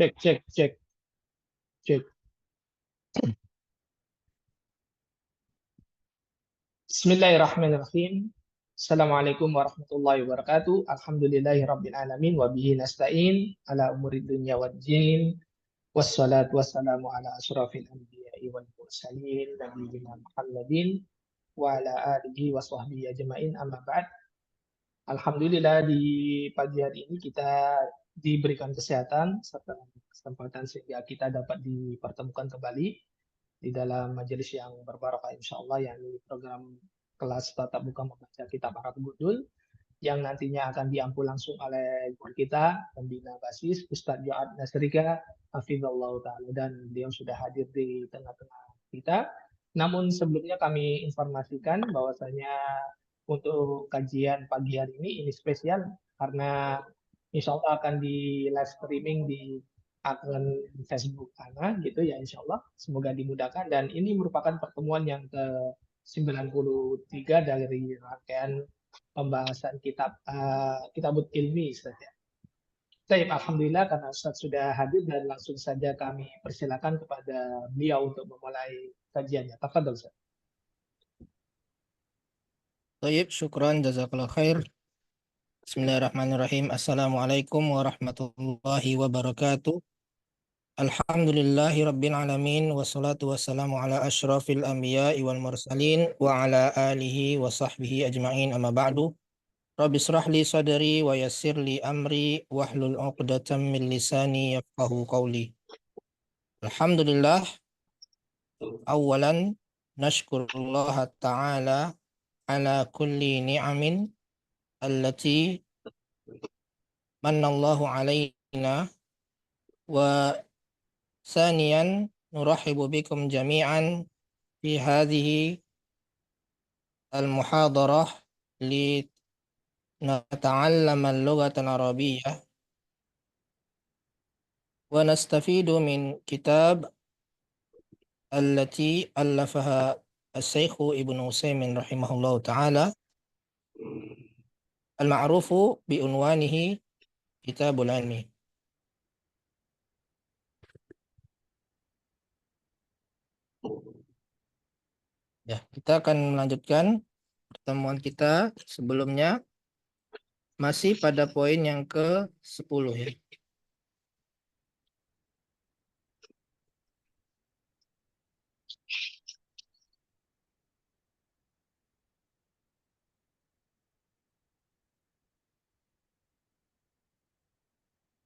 Cek, cek, cek, cek. Bismillahirrahmanirrahim. Assalamualaikum warahmatullahi wabarakatuh. Alhamdulillahi rabbil alamin wa bihi nasta'in ala umurid dunya wad din. Wassalatu wassalamu ala asyrafil anbiya'i wal mursalin nabiyina Muhammadin wa ala alihi wa sahbihi ajmain amma ba'd. Alhamdulillah di pagi hari ini kita diberikan kesehatan serta kesempatan sehingga kita dapat dipertemukan kembali di dalam majelis yang berbarakah insya Allah, yakni program kelas tatap muka membaca kitab Arab Gundul yang nantinya akan diampu langsung oleh guru kita, pembina basis Ustadz Joad Nasrika Hafizallahu Ta'ala, dan beliau sudah hadir di tengah-tengah kita. Namun sebelumnya kami informasikan bahwasanya untuk kajian pagi hari ini spesial karena insya Allah akan di live streaming di akun Facebook Ana gitu ya, insya Allah semoga dimudahkan, dan ini merupakan pertemuan yang ke-93 dari rangkaian pembahasan kitabut ilmi Ustaz ya. Baik, alhamdulillah karena Ustaz sudah hadir dan langsung saja kami persilakan kepada beliau untuk memulai kajiannya. Tafadhol Ustaz. Baik, syukran, jazakallah khair. Bismillahirrahmanirrahim. Assalamualaikum warahmatullahi wabarakatuh. Alhamdulillahi rabbil alamin. Wassalatu wassalamu ala ashrafil anbiya'i wal mursalin. Wa ala alihi wa sahbihi ajma'in, amma ba'du. Rabbi israh li sadri wa yassir li amri. Wahlul uqdatan min lisani yafqahu qawli. Alhamdulillah. Awalan nashkurullah ta'ala ala kulli ni'amin allati manallahu alaina, wa saniyan nurahibu bikum jami'an fi hadhihi al-muhadarah li nata'allama al-lughata al-arabiyyah wa nastafidu min kitab allati allafaha al-Syeikh Ibnu Utsaimin rahimahullahu ta'ala, al-ma'rufu bi unwanihi Kitabul Ilmi. Ya, kita akan melanjutkan pertemuan kita sebelumnya, masih pada poin yang ke-10 ya.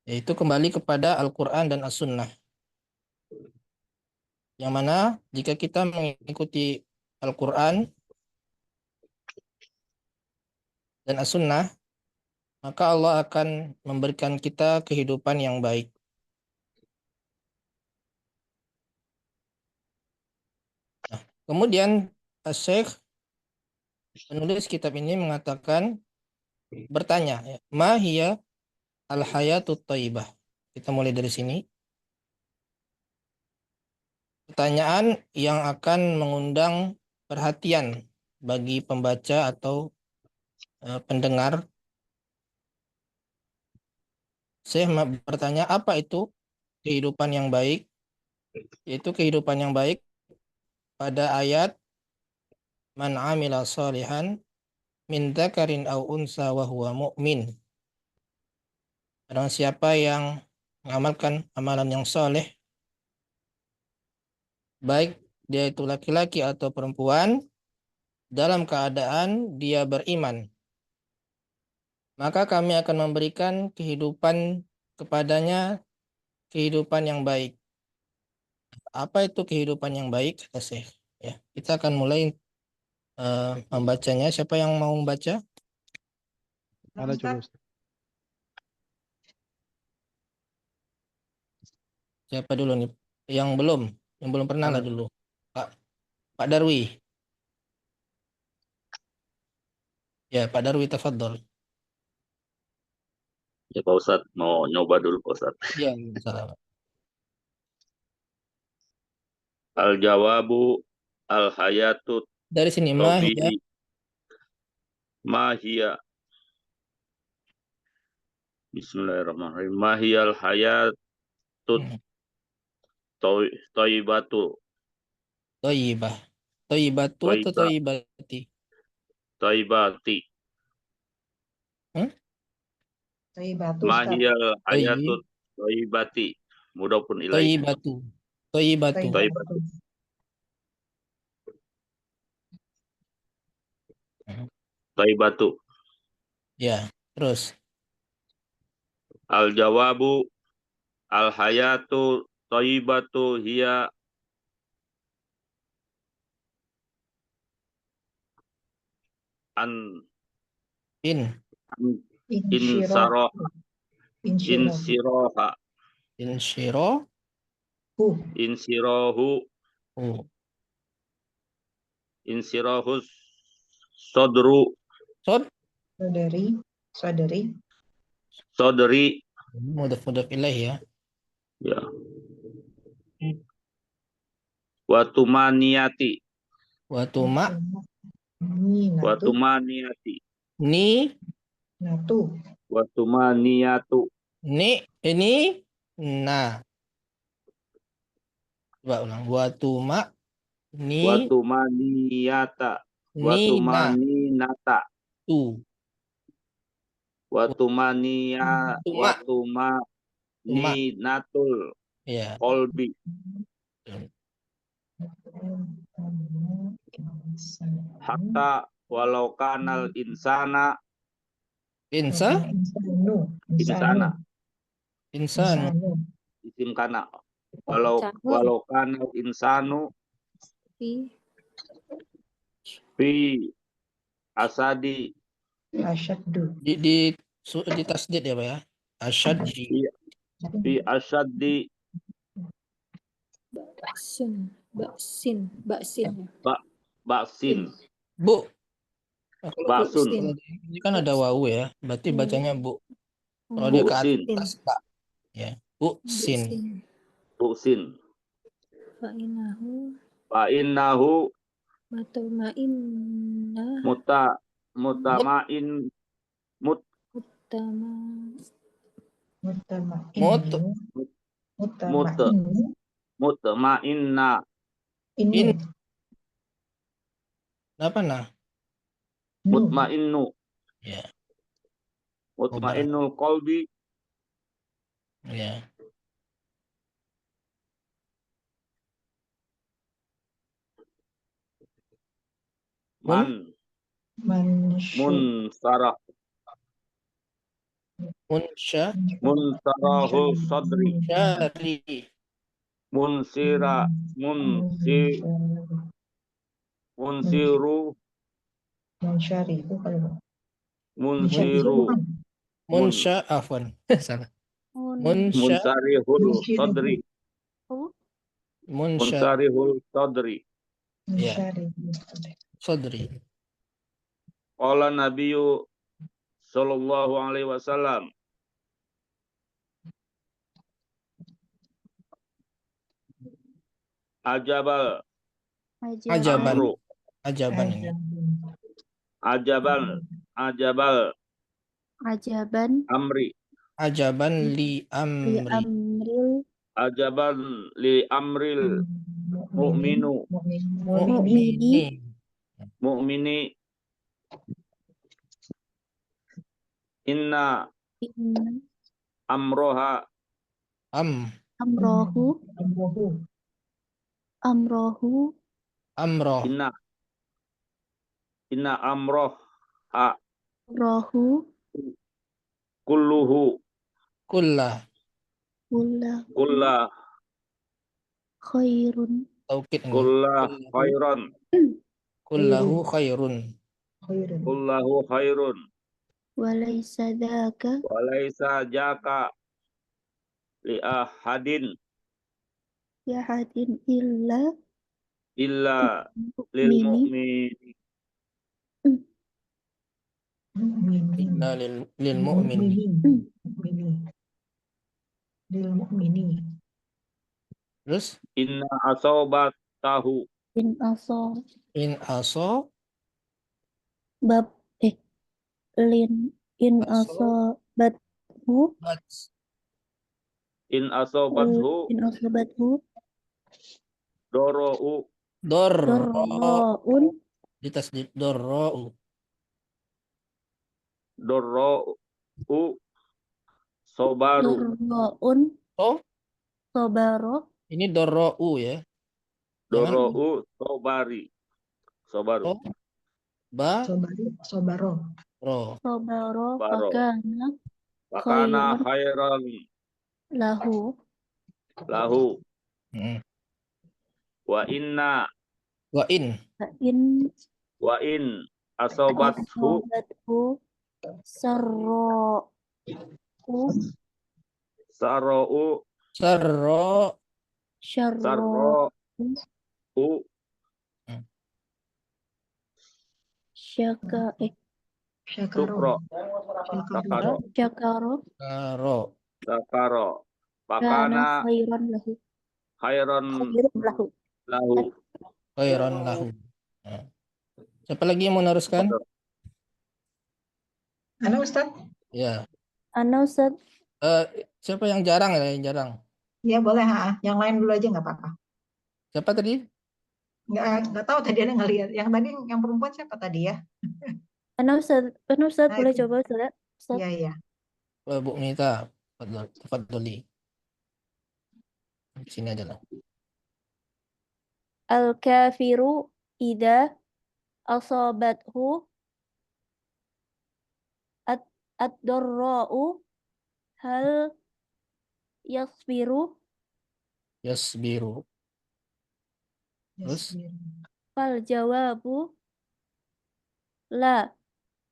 Yaitu kembali kepada Al-Quran dan As-Sunnah. Yang mana jika kita mengikuti Al-Quran dan As-Sunnah, maka Allah akan memberikan kita kehidupan yang baik. Nah, kemudian Syekh penulis kitab ini mengatakan, bertanya, ma hiya al-hayatut thayyibah. Kita mulai dari sini. Pertanyaan yang akan mengundang perhatian bagi pembaca atau pendengar. Saya bertanya, apa itu kehidupan yang baik? Yaitu kehidupan yang baik pada ayat man amila salihan min dzakarin aw unsa wa huwa mu'min. Barang siapa yang mengamalkan amalan yang soleh, baik dia itu laki-laki atau perempuan, dalam keadaan dia beriman, maka kami akan memberikan kehidupan kepadanya, kehidupan yang baik. Apa itu kehidupan yang baik? Kata Syekh. Ya, kita akan mulai membacanya. Siapa yang mau membaca? Ada coba Ustaz. Siapa dulu nih? Yang belum pernah lah dulu. Pak Darwi. Ya, Pak Darwi, tafadhol. Ya Pak Ustadz, mau nyoba dulu Pak Ustadz. Ya, salam. Al-jawabu al-hayatut Dari sini mah ya. tabi'i mahiyya. Bismillahirrahmanirrahim. Mahiyal hayat Hmm. Toibatu. Toyibah. Toyibatu atau Toiba. toyibati? Toibati. Thayyibatu Ustaz. Mahiyal hayatut Toyib. toibati. Mudhafun ilaih. Toyibatu. Toyibatu. Thayyibatu. Hmm. Toibatu. Ya, terus. Al jawabu al hayatu toibatu hiya an In. Insyirah. insiroha Insyiro. insirohu insirahus sodru Sod. Saudari. sodri Mudaf ilaih ya. ya watumaniyati watumaniyati Ni. Natu. watumaniyatu Ini. Nah. Coba ulang. Ni. watumaniyata Ni. watumaninata Tu. watumania Tuma. watumaninatul Ya. kolbi hatta walau kanal insana Insanu. isim kana walau kanal insanu fi asadi Asyaddu. Di tasdid ya Pak ya. Asyaddi. fi asadi baksin Bu. baksun Ini kan ada wawu ya. Berarti bacanya bu. Kalau dia ke buksin atas pak. Ya. Buksin. buksin Fa'inahu fa innahu mutmainnah mutamain mutmainna In. Apa nah? mutmainnu Ya. mutmainnul qalbi Ya. munsarah munsarahul sadri Syari. munsiru Afwan. Salah. munsarihul sadri Munsya. munsarihul sadri Ya. Sadri. qala nabiyyu sallallahu alaihi wasallam ajaban Ini. ajaban amri Ajaban li amri. ajaban li amril mu'mini inna amroha amrohu inna amroha kulluhu Kullah. khairun Taukid ini. kullahu Kullahu khairun. walaysa jaka li ahadin yahadin illa lil mu'mini Inna lil mu'mini. Terus inna asobatahu in aso bab lin in Aso. aso bathu In asobathu in asobathu doro'u Dorro. darraun Ditasdid dorro'u. doro'u sobaru darraun Oh, sobaro ini dorro'u ya. Jangan doro'u sobari sobaru oh, ba, Sobaro. ro. sobaro baro fakana makana khairan khairan lahu lahu Mm. wa inna Wa in. in wa in asobathu asobathu sarro saro'u Sarro. syarro saro'u syaka syukro sakaro syakaro Karo. sakaro kana makana khairan lahu khairan lahu Khairan lahu. Nah. Siapa lagi yang mau meneruskan? Ana Ustaz? Ya. ana Ustaz. Siapa yang jarang ya? Yang jarang. Ya boleh, yang lain dulu aja nggak apa-apa. Siapa tadi? Nggak tahu tadi ada ngelihat. Yang tadi yang perempuan siapa tadi ya? Ana Ustaz Nah, boleh itu. coba Ustaz? Ustaz. Iya, iya. Bu Mita. Tafadhali. Di sini aja lah. Al-kafiru idza asabathu ad-darra'u hal yasbiru Yasbiru. Terus? fal jawabu la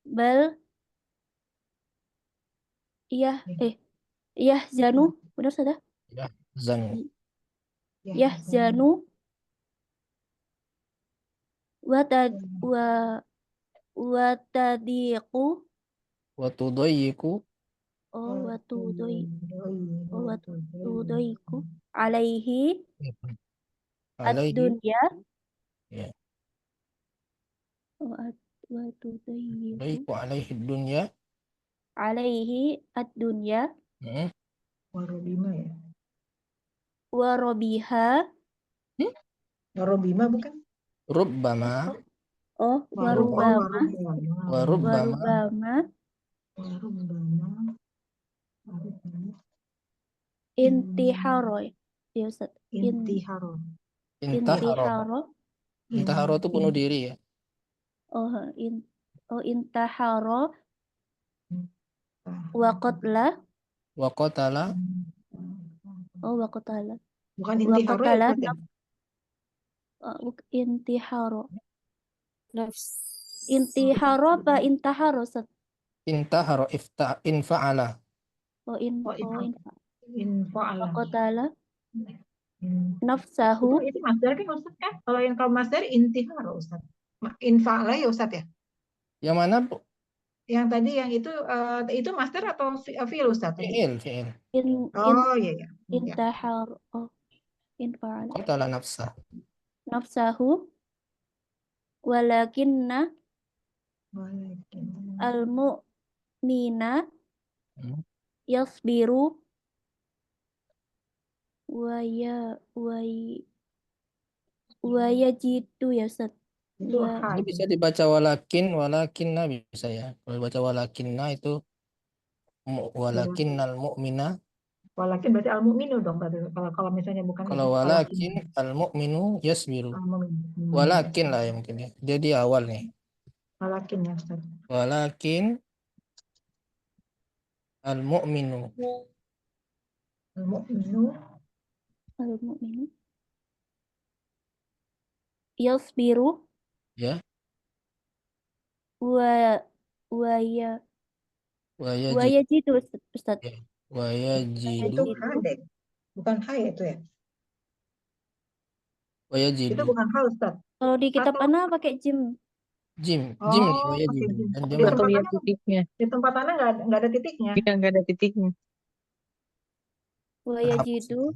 bal yahzanu benar sudah Zan. yahzanu wa tadiqu Wa tudayyiku. wa tudayyiku alaihi Alaihi. ad-dunya Ya. wa tudayyiku Tudayyiku alaihi dunya. alaihi ad-dunya Warobima ya. wa robiha Warobima bukan? Rubbama. warubama Wa rubbama. Warubama. intiharo ya Ustaz. Intiharo. Intaharo. Intaharo itu bunuh diri ya. Intaharo wa qatla Wa qatala. wa qatala Bukan intiharo ya Ustaz ya? intiharo intiharo apa intaharo Ustaz? Intaharo infa'ala. Infa'ala. Wa qatala nafsahu Itu masdar kan Ustaz kan? Kalau yang kalau masdar intiharo Ustaz. Infa'ala ya Ustaz ya? Yang mana, Bu? Yang tadi yang itu masdar atau fi'il Ustaz tadi? Fi'il. Oh iya ya. intaharo infa'ala Qatala nafsahu walakinna al-mu'mina yasbiru wa yajidu ya Ustaz. Ini bisa dibaca walakinna bisa ya. Kalau dibaca walakinna itu walakinnal mu'mina. Walakin berarti al-mu'minu dong berarti kalau misalnya bukan Kalau walakin al-mu'minu yasbiru. Walakin lah ya mungkin ya. Dia di awal nih. Walakin ya Ustaz. Walakin al-mu'minu. Al-mu'minu yasbiru Ya. wa yajidu Ustaz. Wa Itu yajidu. deh. Bukan hai itu ya. Wa yajidu. Itu bukan hal Ustaz. Kalau di kitab Ana pakai jim. Jim nih wa yajidu. Dan dia lihat titiknya. Di tempat Ana nggak ada titiknya. Iya, nggak ada titiknya. Wa yajidu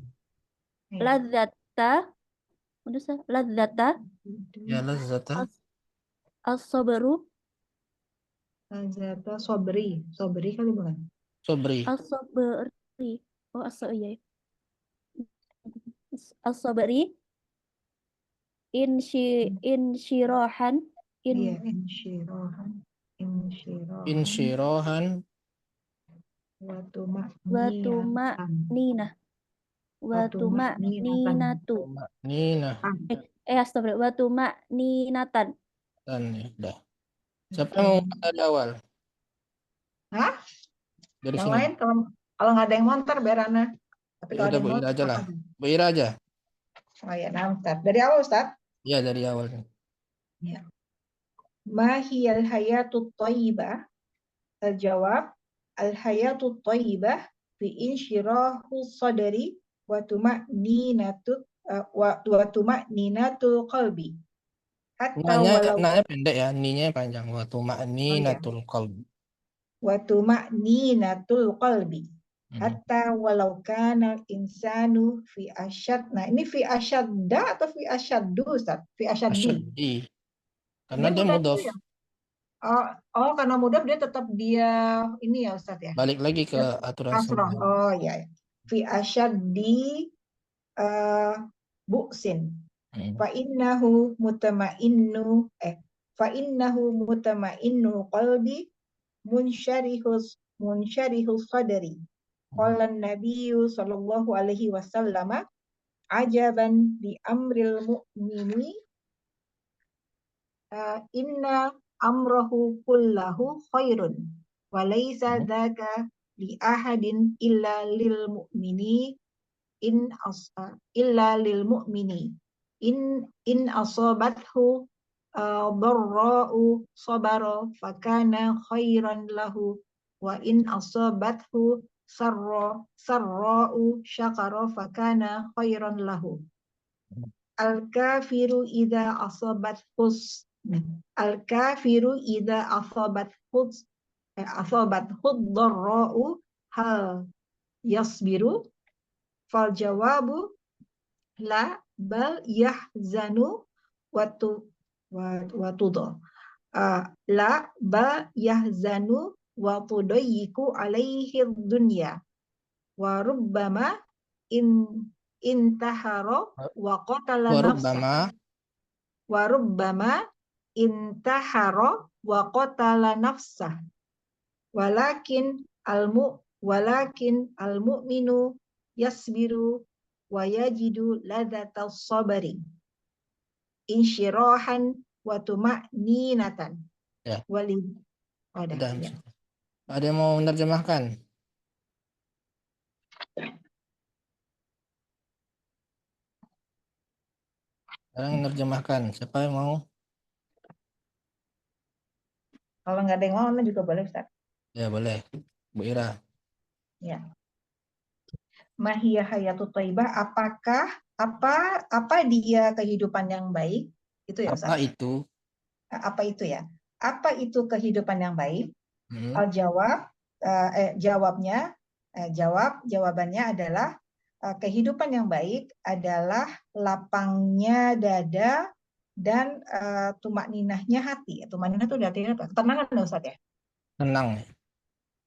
ladzata ladzata ya lazata. as-sabru Lazata sobri kali bukan? Sobri. as-sabri. Iya. as-sabri insyirahan Iya, insyirahan. Insyirahan. Insyirahan. Wa wa tuma'ninatan. tuma'ninah wa tuma'ninatu Nina. astagfirullah wa tuma'ninatan. Dan ya, udah. Siapa yang mau kata di awal? Hah? Dari Yang sini. lain kalau nggak ada yang mau ntar Berana. Tapi Ya kalau ada udah, yang Bu mau Ira aja lah. apa? Bu Ira aja. Oh ya, nah Ustaz. Dari awal Ustaz. Iya, dari awal. Ya. Ma hiyal hayatut thayyibah? Al-jawab al-hayatut thayyibah fi insyirahu sadri wa tuma'ninatul qalbi. Hatta walau Nanya pendek ya, ninya panjang. Wa oh ya, tuma'ninatul qalb. wa tuma'ninatul qalbi. Hatta walau kana insanu fi asyad. Nah, ini fi asyadda atau fi asyaddu Ustaz? Fi asyaddi. Asyaddi. Karena Dia dia mudhaf mudhaf. ya? Oh, karena mudhaf dia tetap dia ini ya Ustaz ya. Balik lagi ke aturan Kasrah. sebelumnya. Oh ya. Fi asyaddi bu'sin. Fa innahu mutama'innu qalbi munsyarihus sadri. Qala an-nabiyyu sallallahu alaihi wasallam ajaban di amril mu'mini inna amrahu kullahu khairun wa laysa dzaka li ahadin illa lil mu'mini illa lil mu'mini in asabathu darra'u sabara fakana khairan lahu wa in asabathu sarra'u syakara fakana khairan lahu. Al-kafiru idza asabathu darra'u hal yasbiru fal jawabu la bal yahzanu watudo la bal yahzanu wa tudayyiku alaihi dunya wa rubbama intahara wa qatala nafsah wa rubbama intahara wa qatala nafsah walakin al-mu'minu yasbiru wa yajidu ladzatas sabri insyirahan wa tuma'ninatan. Ya. Udah, ya. Ada yang mau menerjemahkan? Sekarang menerjemahkan. Siapa yang mau? Kalau nggak ada yang mau, juga boleh Ustaz. Ya boleh. Bu Ira. Ya. Mahiyah hayatut thayyibah, apa dia kehidupan yang baik? Itu ya Ustaz. Apa itu? Apa itu ya? Apa itu kehidupan yang baik? Jawabannya adalah kehidupan yang baik adalah lapangnya dada dan tumakninahnya hati. Tumakninah itu artinya apa? Ketenangan ya Ustaz ya? Tenang.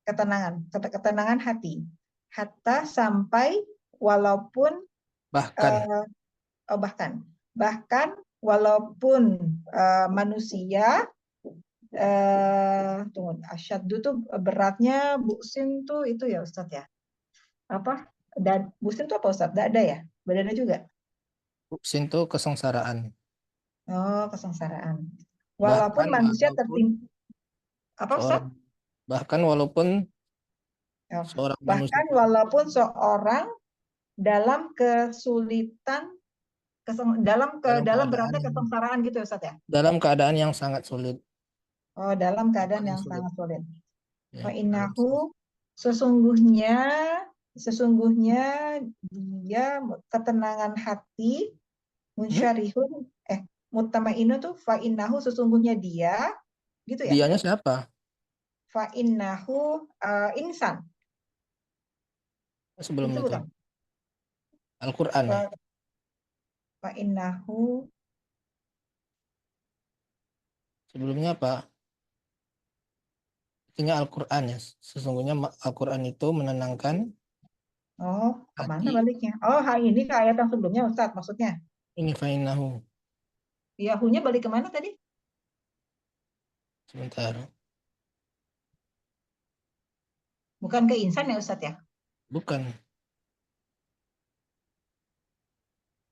Ketenangan hati. Hatta sampai walaupun bahkan walaupun manusia asyaddu tuh beratnya bu'sin tuh itu ya Ustadz ya. Apa? Dan bu'sin tuh apa Ustadz? Dada ya? Badana juga? Bu'sin tuh kesengsaraan. Oh, kesengsaraan. Walaupun manusia tertimpa apa Ustadz? Bahkan walaupun seorang dalam kesulitan dalam beratnya kesengsaraan gitu ya Ustadz ya? Dalam keadaan yang sangat sulit. Oh, dalam keadaan yang sangat sulit. Wa innahu sesungguhnya dia ketenangan hati munsyarihun mutmainnun tuh fa innahu sesungguhnya dia gitu ya. Dianya siapa? Fa innahu insan. Sebelum itu. Al-Qur'an. Fa innahu sebelumnya apa? Artinya Al-Qur'an ya. Sesungguhnya Al-Qur'an itu menenangkan Oh, kemana Hati. baliknya? Oh, ini ke ayat yang sebelumnya Ustadz maksudnya. Ini fa'innahu. Yahunya balik kemana tadi? Sebentar. Bukan ke insan ya Ustadz ya? Bukan.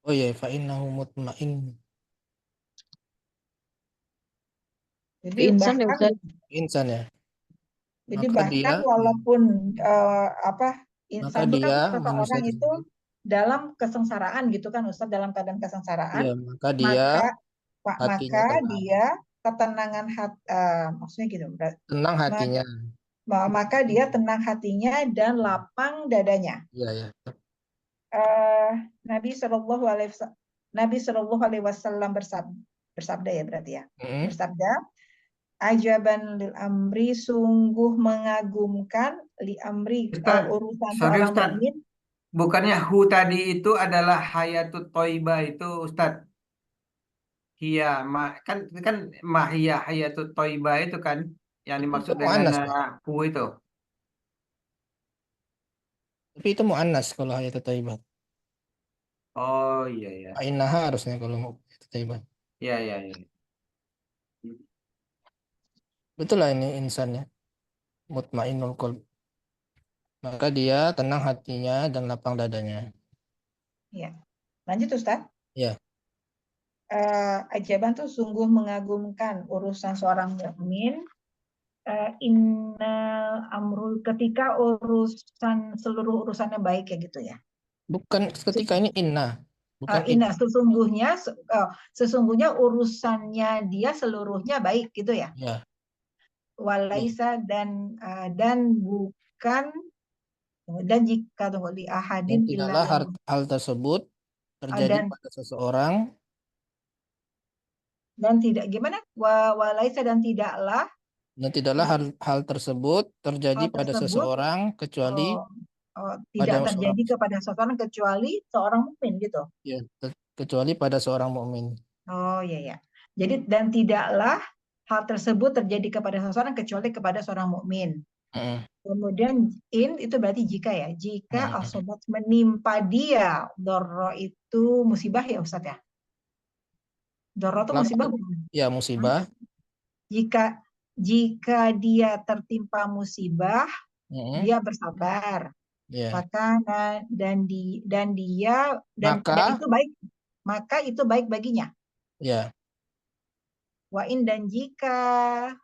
Oh iya, fa'innahu mutmain. Jadi Insan ya bahkan Ustaz. Insan ya. Jadi Maka bahkan dia, walaupun maka insan itu kan dia manusia seseorang itu tersebut. dalam kesengsaraan gitu kan Ustadz, dalam keadaan kesengsaraan, Iya, maka dia hatinya maka tenang. dia ketenangan maksudnya gitu. Tenang hatinya. Maka dia tenang hatinya dan lapang dadanya. Iya, ya. Nabi Shallallahu Alaihi Wasallam bersabda ya berarti ya. Mm-mm. Bersabda, ajaban lil amri, sungguh mengagumkan li amri Ustaz, urusan sorry seorang Ustaz. mukmin. Bukannya hu tadi itu adalah hayatut toibah itu Ustaz. Iya, kan mahia hayatut toibah itu kan yang Itu dimaksud dengan mu'annas, Pak. hu itu. Tapi itu mu'annas kalau hayat thayyibah. Oh iya ya. Fa'innaha harusnya kalau mau hayat thayyibah. Iya iya iya. Betul lah ini insannya. Mutmainul qalb. Maka dia tenang hatinya dan lapang dadanya. Ya. Lanjut Ustaz. Ya. Ajaban tuh sungguh mengagumkan urusan seorang mukmin. Innal amrul, ketika seluruh urusannya baik ya gitu ya. Bukan ketika ini inna. Bukan Inna, sesungguhnya urusannya dia seluruhnya baik gitu ya. Ya. Walaisa dan bukan, dan jika li Dan ahadin tidaklah illa hal tersebut terjadi dan pada seseorang. tidak gimana? Walaisa dan tidaklah Dan tidaklah hal tersebut terjadi hal pada tersebut seseorang kecuali tidak pada terjadi kepada seseorang kecuali seorang mukmin gitu. ya, kecuali pada seorang mukmin. Oh iya ya. Jadi dan tidaklah hal tersebut terjadi kepada seseorang kecuali kepada seorang mukmin. Kemudian itu berarti jika ya. Jika asobat menimpa dia, dorro itu musibah ya Ustaz ya. Dorro itu musibah bukan? Ya, musibah. Jika dia tertimpa musibah, dia bersabar. Ya. Maka itu baik baginya. Ya. Wa'in dan jika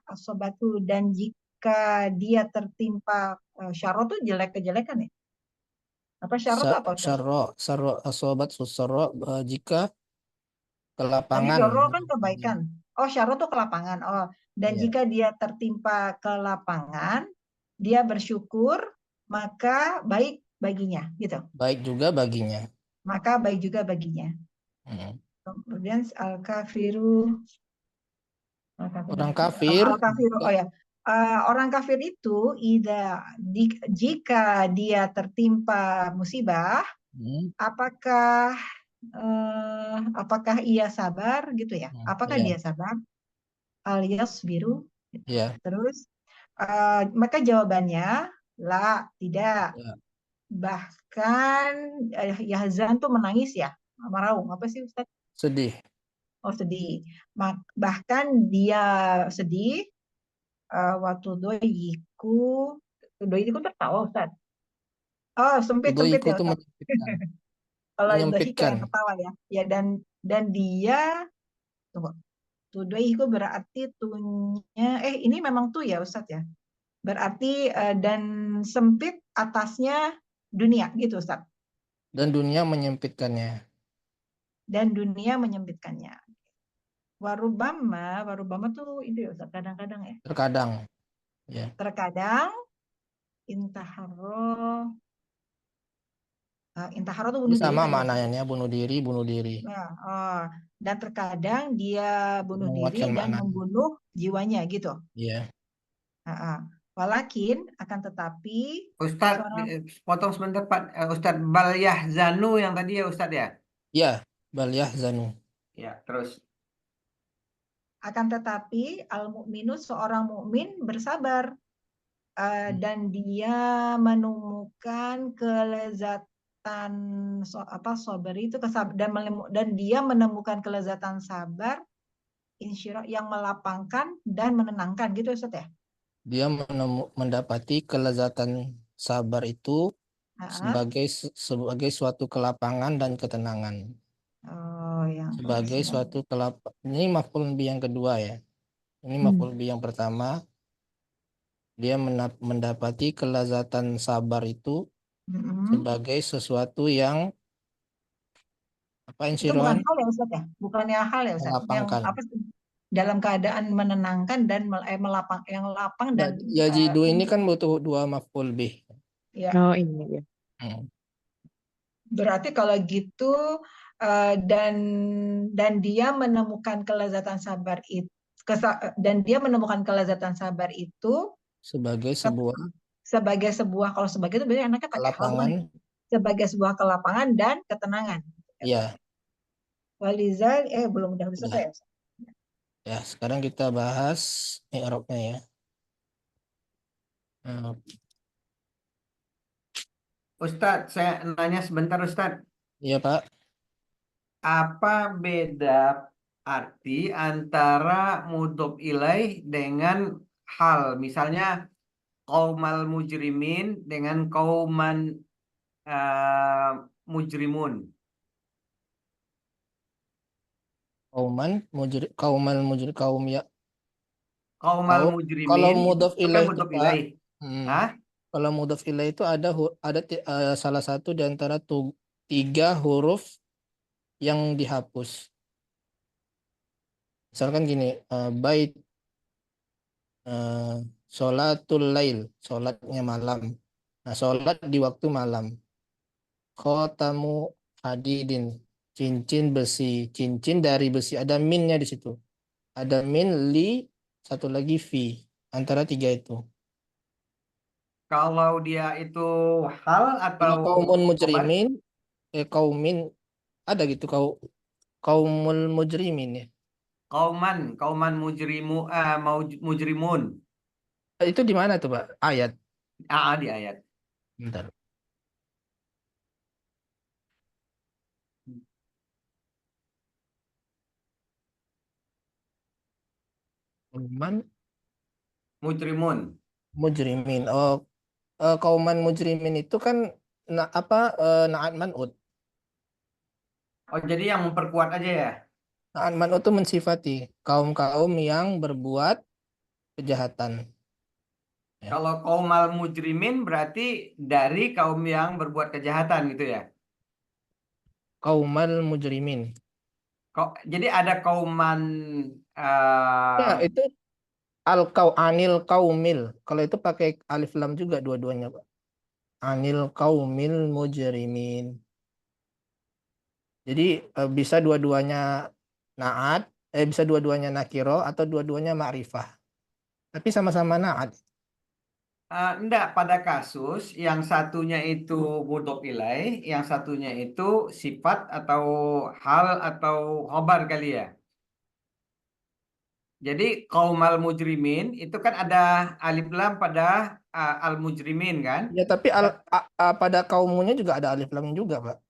asobatu, dan jika dia tertimpa syarro tuh jelek-kejelekan ya. Apa syarro itu apa? Syarro asobat susarro jika Tadi kelapangan. dorro kan kebaikan. Oh, syarro tuh kelapangan. Oh, dan Ya. jika dia tertimpa kelapangan, dia bersyukur, maka baik baginya, gitu. Baik juga baginya. Maka baik juga baginya. Kemudian al-kafiru. Orang kafir. Al-kafiru, oh ya. Orang kafir itu jika dia tertimpa musibah, apakah ia sabar gitu ya? Apakah dia sabar? Alias biru. Ya. Terus maka jawabannya la, tidak. Ya. Bahkan yahzan tuh menangis ya, maraung apa sih Ustaz? Sedih. Oh sedih. Bahkan dia sedih waktu doiku tertawa Ustaz. Oh sempit ya Ustaz. Kalau dohika yang tertawa ya. Ya dan dia tunggu. Tudoiku berarti tunya ini memang tuh ya Ustaz ya. Berarti dan sempit atasnya dunia gitu Ustaz. Dan dunia menyempitkannya. Warubama tuh itu ya Ustaz, kadang-kadang ya. Terkadang. Ya. Terkadang intaharo tuh bunuh ini sama diri. maknanya bunuh diri. Nah, dan terkadang dia bunuh diri dan membunuh jiwanya gitu. Iya. Walakin akan tetapi Ustaz, potong sebentar Pak. Ustaz bal yahzanu yang tadi ya Ustaz ya? Ya, bal yahzanu. Ya, terus. Akan tetapi al-mu'minu, seorang mukmin bersabar. dan dia menemukan kelezatan sabar itu dan dia menemukan kelezatan sabar insyirah yang melapangkan dan menenangkan gitu Ustaz ya. Dia mendapati kelezatan sabar itu sebagai suatu kelapangan dan ketenangan. Oh, yang Sebagai suatu ini maf'ul bi yang kedua ya. Ini maf'ul bi yang pertama. Dia mendapati kelezatan sabar itu sebagai sesuatu yang itu bukan hal ya Ustaz ya? Bukannya hal ya Ustaz? Yang melapangkan. dalam keadaan menenangkan dan lapang dan Ya jidu ini kan butuh dua maf'ul bih. ya. Oh ini ya. Berarti kalau gitu dan dia menemukan kelezatan sabar itu sebagai sebuah kalau sebagai itu berarti anaknya pakai hal bukan? Sebagai sebuah kelapangan dan ketenangan. Iya. Walizal belum udah selesai ya. Ya, sekarang kita bahas i'rabnya ya. Ustadz, saya nanya sebentar Ustadz. Iya Pak. Apa beda arti antara mudhof ilaih dengan hal? Misalnya qaumal mujrimin dengan qauman mujrimun. Kaum ya. Qaumal mujrimin kalau mudhof itu ilaih kan mudhof ilaih. Kalau mudhof ilaih itu ada salah satu di antara 3 huruf yang dihapus. Misalkan gini, bait sholatul lail, sholatnya malam. Nah, sholat di waktu malam. Khotamu hadidin, cincin besi, cincin dari besi. Ada minnya di situ. Ada min, li, satu lagi fi. Antara 3 itu. Kalau dia itu hal atau Kaumun mujrimin, kaumin, ada gitu kaumul mujrimin ya. Kauman mujrimun. Itu di mana tuh Pak? Ayat. Di ayat. Bentar. Kauman mujrimin. Oh, kauman mujrimin itu kan na'at man'ud. Oh, jadi yang memperkuat aja ya? Na'at man'ud itu mensifati kaum-kaum yang berbuat kejahatan. Ya. Kalau kaumal mujrimin berarti dari kaum yang berbuat kejahatan gitu ya? Kaumal mujrimin. Jadi ada kauman Ya, itu anil kaumil. Kalau itu pakai alif lam juga dua-duanya, Pak. Anil kaumil mujrimin. Jadi bisa dua-duanya naat, bisa dua-duanya nakiro atau dua-duanya ma'rifah. Tapi sama-sama naat. Enggak, pada kasus yang satunya itu mudhof ilaih, yang satunya itu sifat atau hal atau khobar kali ya. Jadi kaumal mujrimin itu kan ada alif lam pada al mujrimin kan? Ya, tapi pada kaumnya juga ada alif lam juga, Pak.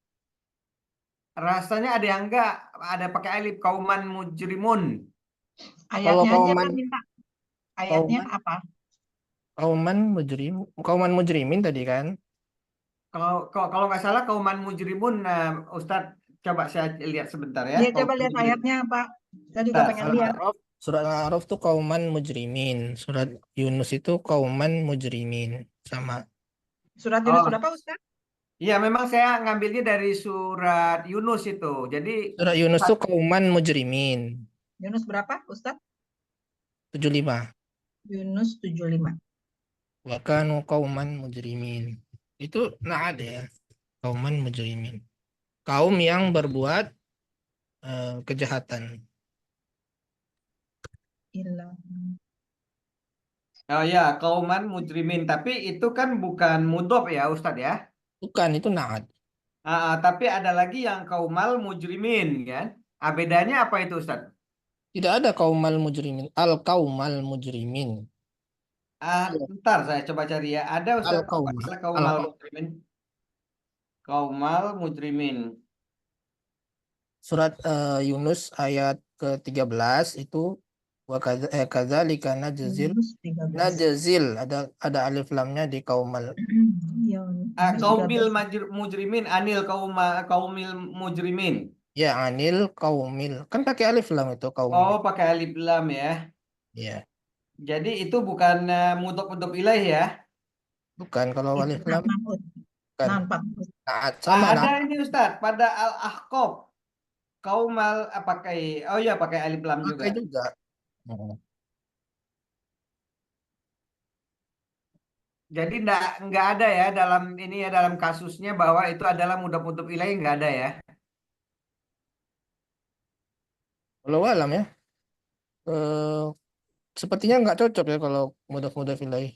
Rasanya ada yang enggak, ada pakai alif kauman mujrimun. Ayatnya aja kan minta. Ayatnya apa? Kauman mujrimin tadi kan? Kalau nggak salah kauman mujrimun, Ustadz coba saya lihat sebentar ya. Iya, coba lihat ayatnya Pak. Saya juga pengen lihat. Surat Al-A'raf tuh kauman mujrimin. Surat Yunus itu kauman mujrimin. Sama. Surat Yunus berapa Ustaz? Iya, memang saya ngambilnya dari surat Yunus itu. Jadi surat Yunus tuh kauman mujrimin. Yunus berapa Ustaz? 75. Yunus 75. Wa kanu kauman mujrimin. Itu ada ya. Kauman mujrimin. Kaum yang berbuat kejahatan. Oh ya, kauman mujrimin. Tapi itu kan bukan mudhof ya Ustadz ya? Bukan, itu na'at. Tapi ada lagi yang kaumal mujrimin kan? Bedanya apa itu Ustadz? Tidak ada kaumal mujrimin. Al kaumal mujrimin. Bentar saya coba cari ya. Ada Ustaz Al-Qaum. masalah kaumal mujrimin. Kaumal mujrimin. Surat Yunus ayat ke-13 itu kadzalika najzil Yunus 13. najzil ada alif lamnya di kaumal. Ya, Yunus Kaumil 13. mujrimin, anil kaumil mujrimin. Ya, anil kaumil. Kan pakai alif lam itu kaumil. Oh, pakai alif lam ya. Iya. Jadi itu bukan mudhof ilaih ya. Bukan kalau alif lam Man'ut. bukan. Man'ut. Naat sama Ada naat. ini Ustaz, pada Al-Ahqaf. Kaumal pakai pakai alif lam juga. Pakai juga. Jadi nggak ada ya dalam ini ya dalam kasusnya bahwa itu adalah mudhof ilaih nggak ada ya. Kalau alam ya. Sepertinya nggak cocok ya kalau mudhof ilaih.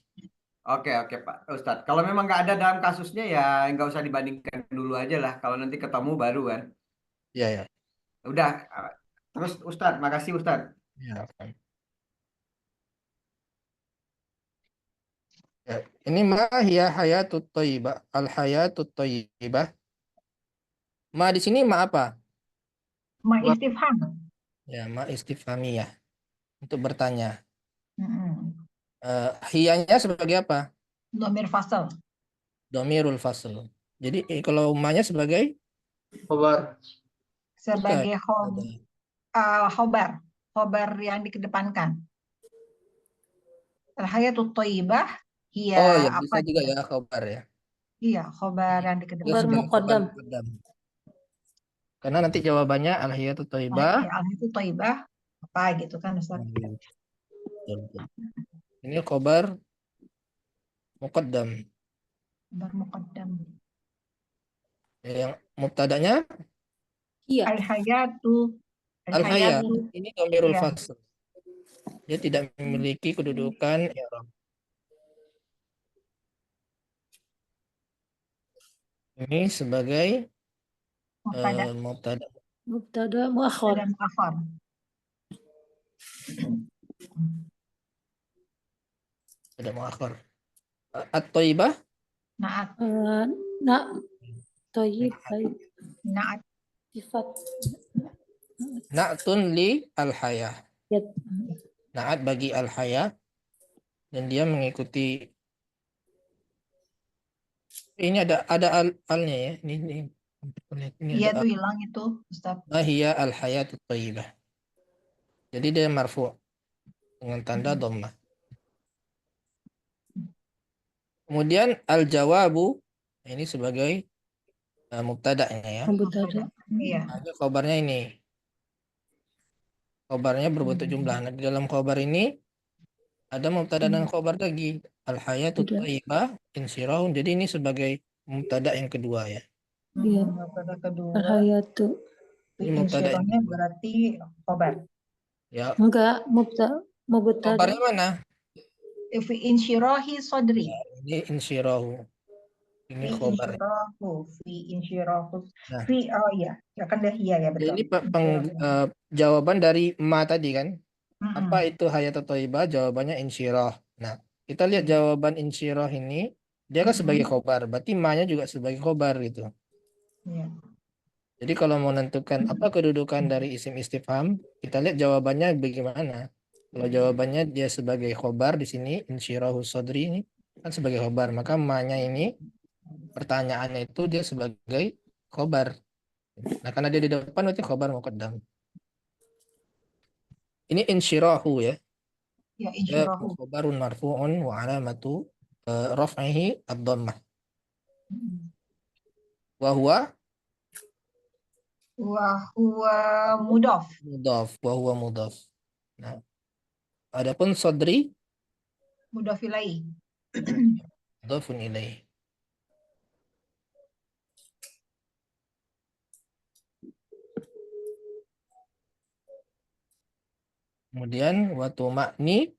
Oke Pak Ustadz. Kalau memang nggak ada dalam kasusnya ya nggak usah dibandingkan dulu aja lah. Kalau nanti ketemu baru kan. Iya ya. Udah. Terus Ustadz, makasih Ustadz. Ya, kan. Ya, ini ma hiya hayatut thayyibah. Al hayatut thayyibah. Ma di sini ma apa? Ma istifham. Ya, ma istifhamiyah. Untuk bertanya. Mm-mm. Hiyanya sebagai apa? Dhamir fasal. Domirul fasl. Jadi kalau ma-nya sebagai Khobar. Sebagai ada. khobar. Khobar yang dikedepankan. Al-hayatut thayyibah hiya Oh ya, apa bisa juga dia? ya khobar ya. Iya, khobar yang Dia dikedepankan. sebagai khobar Muqaddam. muqaddam. Karena nanti jawabannya al hayatut thayyibah. Iya, al-hayatut thayyibah apa gitu kan Ustaz? Betul, betul. Ini khobar muqaddam. Khobar muqaddam. Yang mubtadanya Iya. Al-hayatu. al-haya. Al-hayatu. Ini domirul Iya. fasl. Dia tidak memiliki kedudukan i'rab. Ini sebagai Mubtada. mubtada. Mubtada muakhar. Mubtada muakhar. Tidak muakhar. At-thayyibah Naat. Tayyib. Naat. Sifat. na'tun li al-haya. Ya. Na'at bagi al-haya dan dia mengikuti ini ada al-nya ya. Ini Iya ada tuh hilang itu Ustaz. hiya al-hayatut thayyibah. Jadi dia marfu dengan tanda dhammah. Kemudian al-jawabu ini sebagai mubtada'nya ya. Mubtada. Iya. Ada khabarnya ini. Khabarnya berbentuk jumlah. Nah, di dalam khabar ini ada mubtada dan khabar lagi. Al-hayatut thayyibah insyirahun. Jadi ini sebagai mubtada yang kedua ya. Iya. Mubtada kedua. Al-hayatu. Ini mubtada yang Insyirahnya kedua. berarti khobar. Ya. Enggak, mubtada. Khabarnya mana? Fi insyirahi sodri. Ini insyirahu. Ini Fi khabar. insyirahu. Fi insyirahu. Nah. Fi ya kan dah iya ya betul. Ini jawaban dari ma tadi kan. Apa itu hayatut thayyibah? Jawabannya insyirah. Nah, kita lihat jawaban insyirah ini dia kan sebagai khobar. Berarti ma-nya juga sebagai khobar gitu. Iya. Jadi kalau mau menentukan apa kedudukan dari isim istifham, kita lihat jawabannya bagaimana. Kalau jawabannya dia sebagai khobar di sini insyirahu sodri ini kan sebagai khobar, maka ma-nya ini pertanyaannya itu dia sebagai khobar. Nah, karena dia di depan berarti khobar muqaddam. Ini insyirahu ya. Ya Ya insyirahu. khobarun marfu'un wa alamatu raf'ihi ad-dhammah. Wa huwa Mudhaf. mudhaf, wa huwa mudhaf. Nah, adapun sodri Mudhaf ilaih. mudhafun ilaih. Kemudian watu makni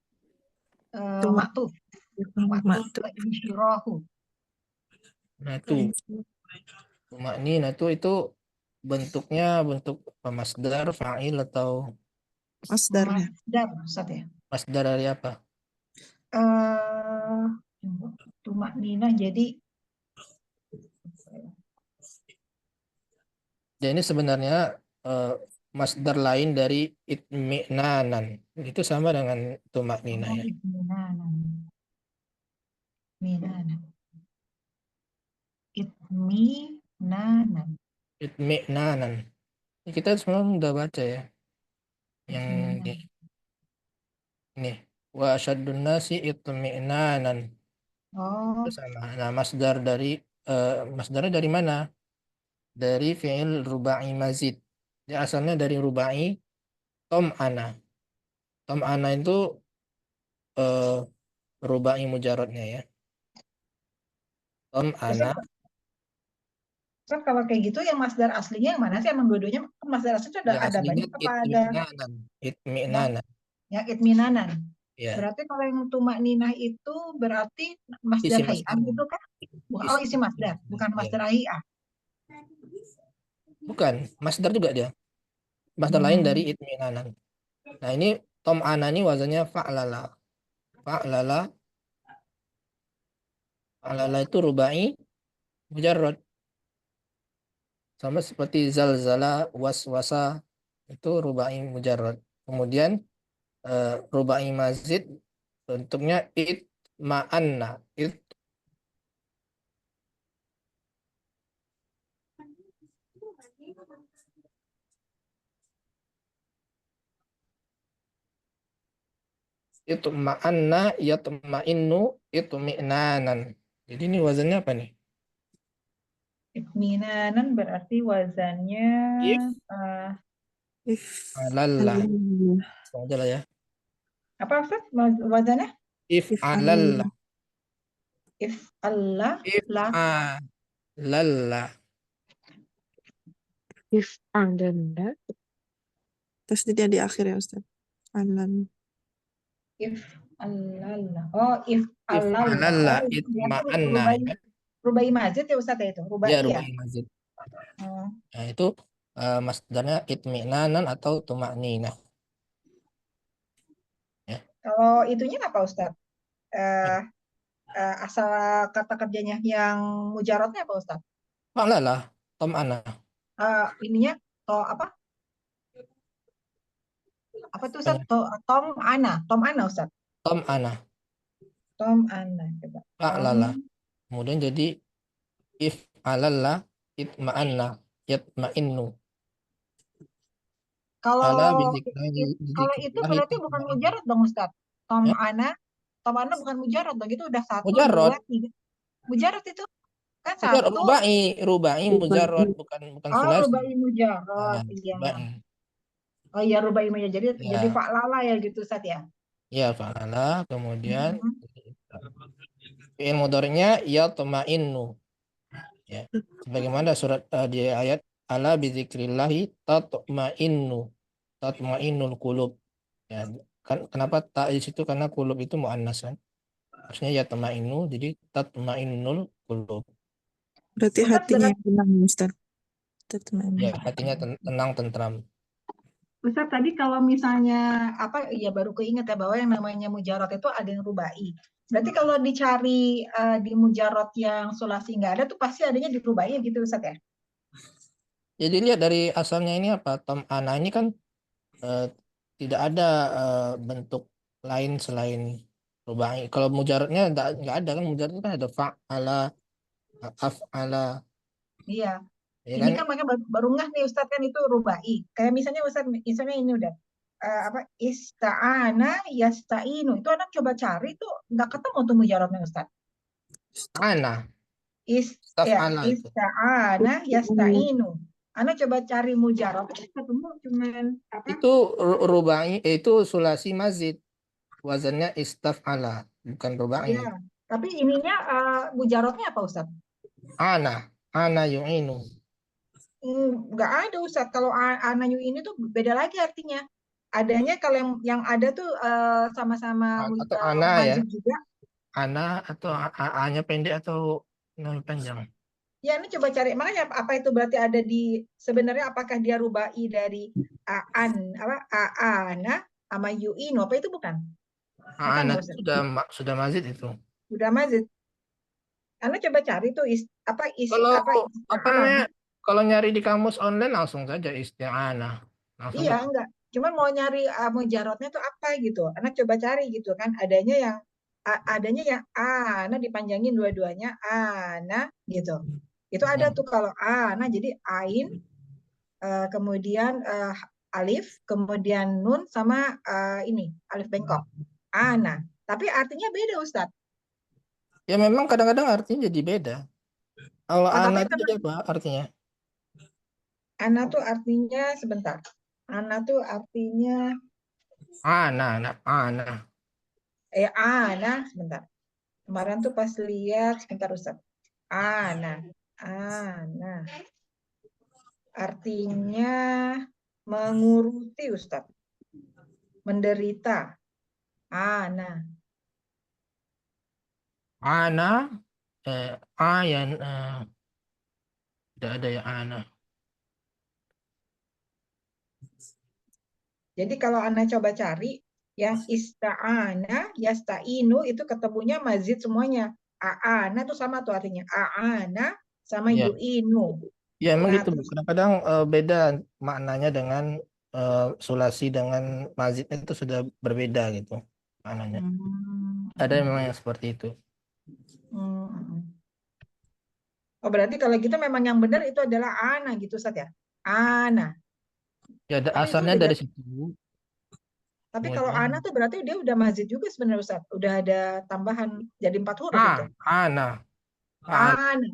Maktuf. Maktuf insyirahu. natu. Makni natu itu bentuknya bentuk masdar, fa'il atau Masdarnya. Masdar Ustaz ya. masdar dari apa? Tumak nina jadi Dan ini sebenarnya masdar lain dari itmi'nanan. Itu sama dengan tumak nina ya. itminanan. Minanan. Itminanan. Itmi'nanan. Ini kita semalam udah baca ya. Yang ini. Wa asyaddun nasi itmi'nanan. Oh, Itu sama. Nah, masdarnya dari mana? Dari fi'il rubai mazid. Dia asalnya dari rubai tom'ana. Tom'ana itu rubai mujaradnya ya. Tom'ana. Ustaz, kalau kayak gitu yang masdar aslinya yang mana sih? Emang dua-duanya masdar asli itu Ya, ada aslinya banyak apa ada itmi'nanan. Itmi'nanan. yang itminanan? Ya. Berarti kalau yang tumak ninah itu berarti masdar Isi hay'ah masdar. gitu kan? Oh, isi masdar, bukan masdar hay'ah. Bukan, masdar juga dia. Masdar lain dari itminanan. Nah, ini tom'ana ini wazannya fa'lala. Fa'lala. Fa'lala itu rubai mujarrad. Sama seperti zalzala, waswasa itu rubai mujarrad. Kemudian rubai mazid bentuknya itma'anna. Itma'anna yatma'innu itmi'nanan. Jadi ini wazannya apa nih? Itminanan berarti wazannya Alalla. Aja lah ya. apa Ustaz? Wazannya? If'alalla. If'allah la If'alalla. If'alalla. Terus dia di akhir ya Ustaz. Alan. if'alalla. Oh, If'alalla Oh, itma'anna. rubai mazid ya Ustaz ya itu? Rubai Ya, ya? rubai mazid. Oh. Nah, itu masdarnya itmi'nanan atau tuma'ninah. Ya. Kalau itunya apa Ustaz? Asal kata kerjanya yang mujarodnya apa Ustaz? Fa'lala, tom'ana. Ininya apa? Apa tuh Ustaz? Tom Ana Ustaz. Tom'ana. Tom Ana coba. Fa'lala. Kemudian jadi if'alalla itma'anna yatma'innu. Kalau Kalau itu berarti bukan mujarad dong Ustaz. Tom Ana bukan mujarad dong, itu udah 1, 2, 3. Mujarad itu kan 1. Rubai mujarad bukan sulasi. Rubai mujarad. Iya. Oh iya, rubai mujarad. Jadi fa'lala ya gitu Ustaz ya. Ya, fa'lala, kemudian fi'il mudhari'nya yatma'innu. Ya. Sebagaimana surat di ayat ala bizikrillahi tatma'innul qulub. Ya, kan kenapa ta di situ, karena qulub itu muannas kan. Harusnya yatma'innu, jadi tatma'innul qulub. Berarti hatinya yang tenang Ustaz. Ya, hatinya tenang, tentram. Ustaz, tadi kalau misalnya ya baru keinget ya bahwa yang namanya mujarad itu ada yang rubai. Berarti kalau dicari di mujarad yang sulasi nggak ada tuh pasti adanya di rubai gitu Ustaz ya? Jadi lihat dari asalnya ini apa, tom'ana ini kan tidak ada bentuk lain selain rubai. Kalau mujaradnya nggak ada kan, mujarad itu kan ada fa'ala, af'ala. Iya. Ya Ini kan? kan makanya baru ngeh nih Ustaz kan itu rubai. Kayak misalnya Ustaz, misalnya ini udah ista'ana yasta'inu. Itu anak coba cari tuh nggak ketemu tuh mujaradnya Ustaz. Ana. Ista'ana yasta'inu. Anak coba cari mujarad ketemu cuman apa? Itu rubai, itu sulasi mazid. Wazannya istaf'ala, bukan rubai. Ya, tapi ininya mujaradnya apa Ustaz? Ana yu'inu. Nggak ada Ustaz. Kalau ana yu'inu tuh beda lagi artinya. Adanya kalau yang ada tuh sama-sama atau ana ya. juga. Ana atau a-nya pendek atau panjang. Ya, ini coba cari. Makanya apa itu berarti ada di sebenarnya apakah dia rubai dari ana sama yu'inu, apa itu bukan? Bukan Ana ya itu Ustaz? sudah mazid itu. Udah mazid. Anda coba cari tuh Kalau apa isti'anah. namanya? Kalau nyari di kamus online langsung saja isti'anah. Langsung Iya, ketemu. enggak. Cuman mau nyari mujarotnya tuh apa gitu. Anak coba cari gitu kan. Adanya yang ana dipanjangin dua-duanya ana gitu. Itu ada tuh kalau ana jadi ain kemudian alif, kemudian nun sama ini alif bengkok. Ana. Tapi artinya beda Ustadz. Ya memang kadang-kadang artinya jadi beda. Kalau Oh, ana tapi itu jadi apa artinya? ana tuh artinya sebentar. Ana tuh artinya Ana. ana sebentar. Kemarin tuh pas lihat sebentar Ustaz. Ana. Artinya menguruti Ustaz. Menderita. Ana. Ayan tidak ada ya ana. Jadi kalau Ana coba cari yang ista'ana, yasta'inu itu ketemunya mazid semuanya. A'ana tuh sama tuh artinya. A'ana sama Ya. yu'inu. Ya emang Nah, gitu. terus Kadang-kadang beda maknanya dengan sulasi dengan mazid itu sudah berbeda gitu maknanya. Ada memang yang seperti itu. Oh, berarti kalau gitu memang yang benar itu adalah ana gitu Ustaz ya. Ana. Ya Tapi itu asalnya udah dari situ. Tapi kalau Kemudian ana tuh berarti dia udah mazid juga sebenarnya Ustaz. Udah ada tambahan jadi 4 huruf itu. ana. Ana.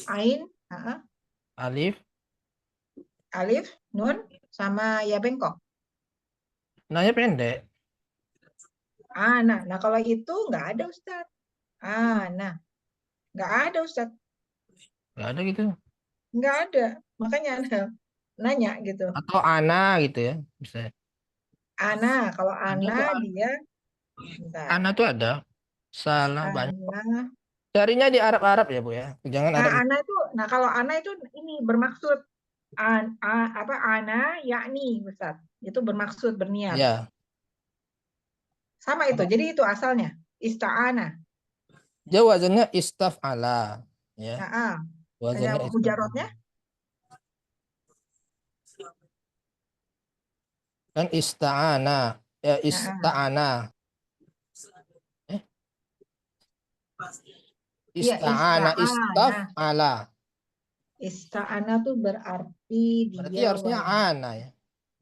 Ain, Alif. alif, nun, sama ya bengkok. Nanya pendek. Ana. Nah kalau itu nggak ada Ustaz. Ana. Nggak ada Ustaz. Nggak ada gitu. Nggak ada. Makanya Ana nanya gitu. Atau ana gitu ya. Bisa. Ana. Kalau Ada ana kok. dia. Bentar. Ana tuh ada. Salah banyak. Ana. Carinya di Arab-Arab ya Bu ya. Jangan Arab. Nah kalau ana itu ini bermaksud ana yakni Ustaz. Itu bermaksud berniat. Ya. Sama itu. Jadi itu asalnya ista'ana. Dia wazannya istaf'ala ya. Wazannya Mujarotnya kan ista'ana ya ista'ana. Ista'ana istaf'ala. Ista'ana tuh berarti dia harusnya ana ya.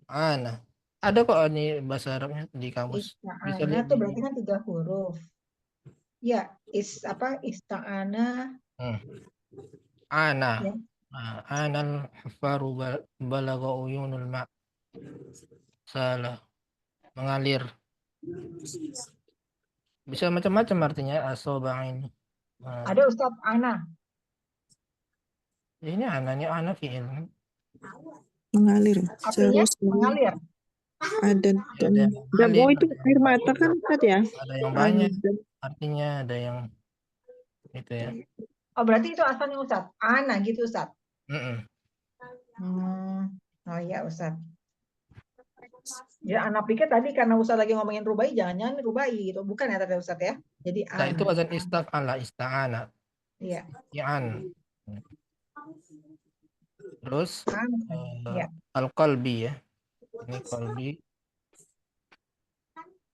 Ana. Ada kok ini bahasa Arabnya di kamus. Bisa Ista'ana lihat tuh di berarti kan 3 huruf. Ya, ista'ana. Ana. Ya. Anal hafaru balagha uyunul ma. Salah. Mengalir. Bisa macam-macam artinya asobang ini. Ada Ustaz ana. Ini ana fi'il. Mengalir. Artinya mengalir. Ada oh itu air mata kan Ustaz ya? Ada yang banyak artinya, ada yang itu ya. Oh berarti itu asalnya Ustaz. Ana gitu Ustaz. Oh iya Ustaz. Ya anak pikir tadi karena Ustaz lagi ngomongin rubai, jangan-jangan rubai gitu. Bukan ya tadi Ustaz ya. Jadi ana. Nah itu wazan istaf'ala, ista'ana. Iya. I'an. Terus ya. al-qalbi ya. Ini qalbi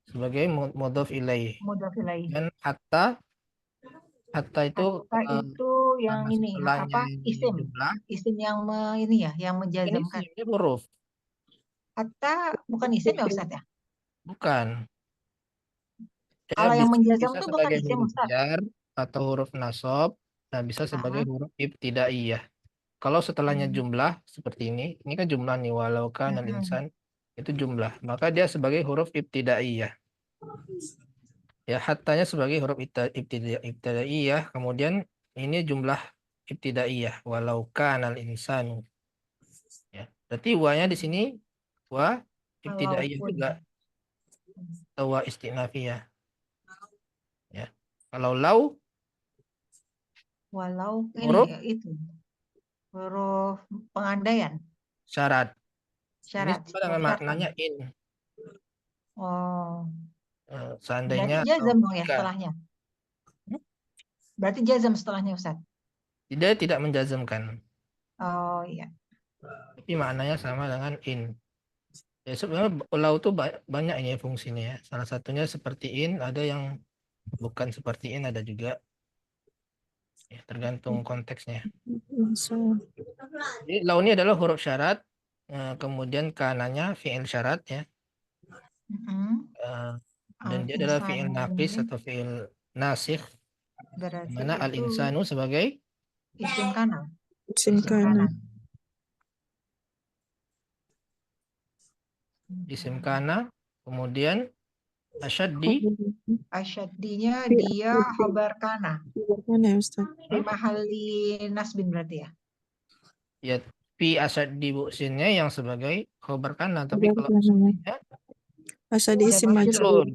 sebagai mudhaf ilaih. Dan hatta itu yang ini apa isim jumlah. Isim yang ini ya yang menjazamkan. Ini huruf. Hatta bukan isim ya Ustaz ya? Bukan. Kalau yang menjazam itu bukan sebagai isim huruf Ustaz. jar atau huruf nasab, dan bisa sebagai huruf ibtidaiyah. Kalau setelahnya jumlah seperti ini kan jumlah nih, walau kana al-insan itu jumlah, maka dia sebagai huruf ibtidaiyah. Ya, hattanya sebagai huruf ibtidaiyah, kemudian ini jumlah ibtidaiyah, walau kana al-insan. Ya, berarti wa-nya di sini wa ibtidaiyah juga. Atau wa istinafiyah. Ya. Kalau lau walau huruf itu huruf pengandaian. Syarat. Ini sama dengan maknanya in. Berarti seandainya atau jazam dong ya jika. setelahnya. Berarti jazam setelahnya Ustaz. Tidak menjazmkan. Oh iya. Tapi maknanya sama dengan in. Ya sebenarnya lau itu banyak ini fungsinya ya. Salah satunya seperti in, ada yang bukan seperti in, ada juga. Ya, tergantung konteksnya. Jadi lau ini adalah huruf syarat, kemudian kananya fi'il syarat ya. Dan dia adalah fi'il naqis atau fi'il nasikh. Berarti Mana itu al-insanu sebagai isim kana. Isim kana. isim kana, kemudian asyaddi. Asyaddinya dia khobar kana. Mana ya Ustaz? Fi mahalli nasbin berarti ya. Ya, fi asyaddi bu'sinnya yang sebagai khobar kana, tapi kalau Asyaddi isim majrur.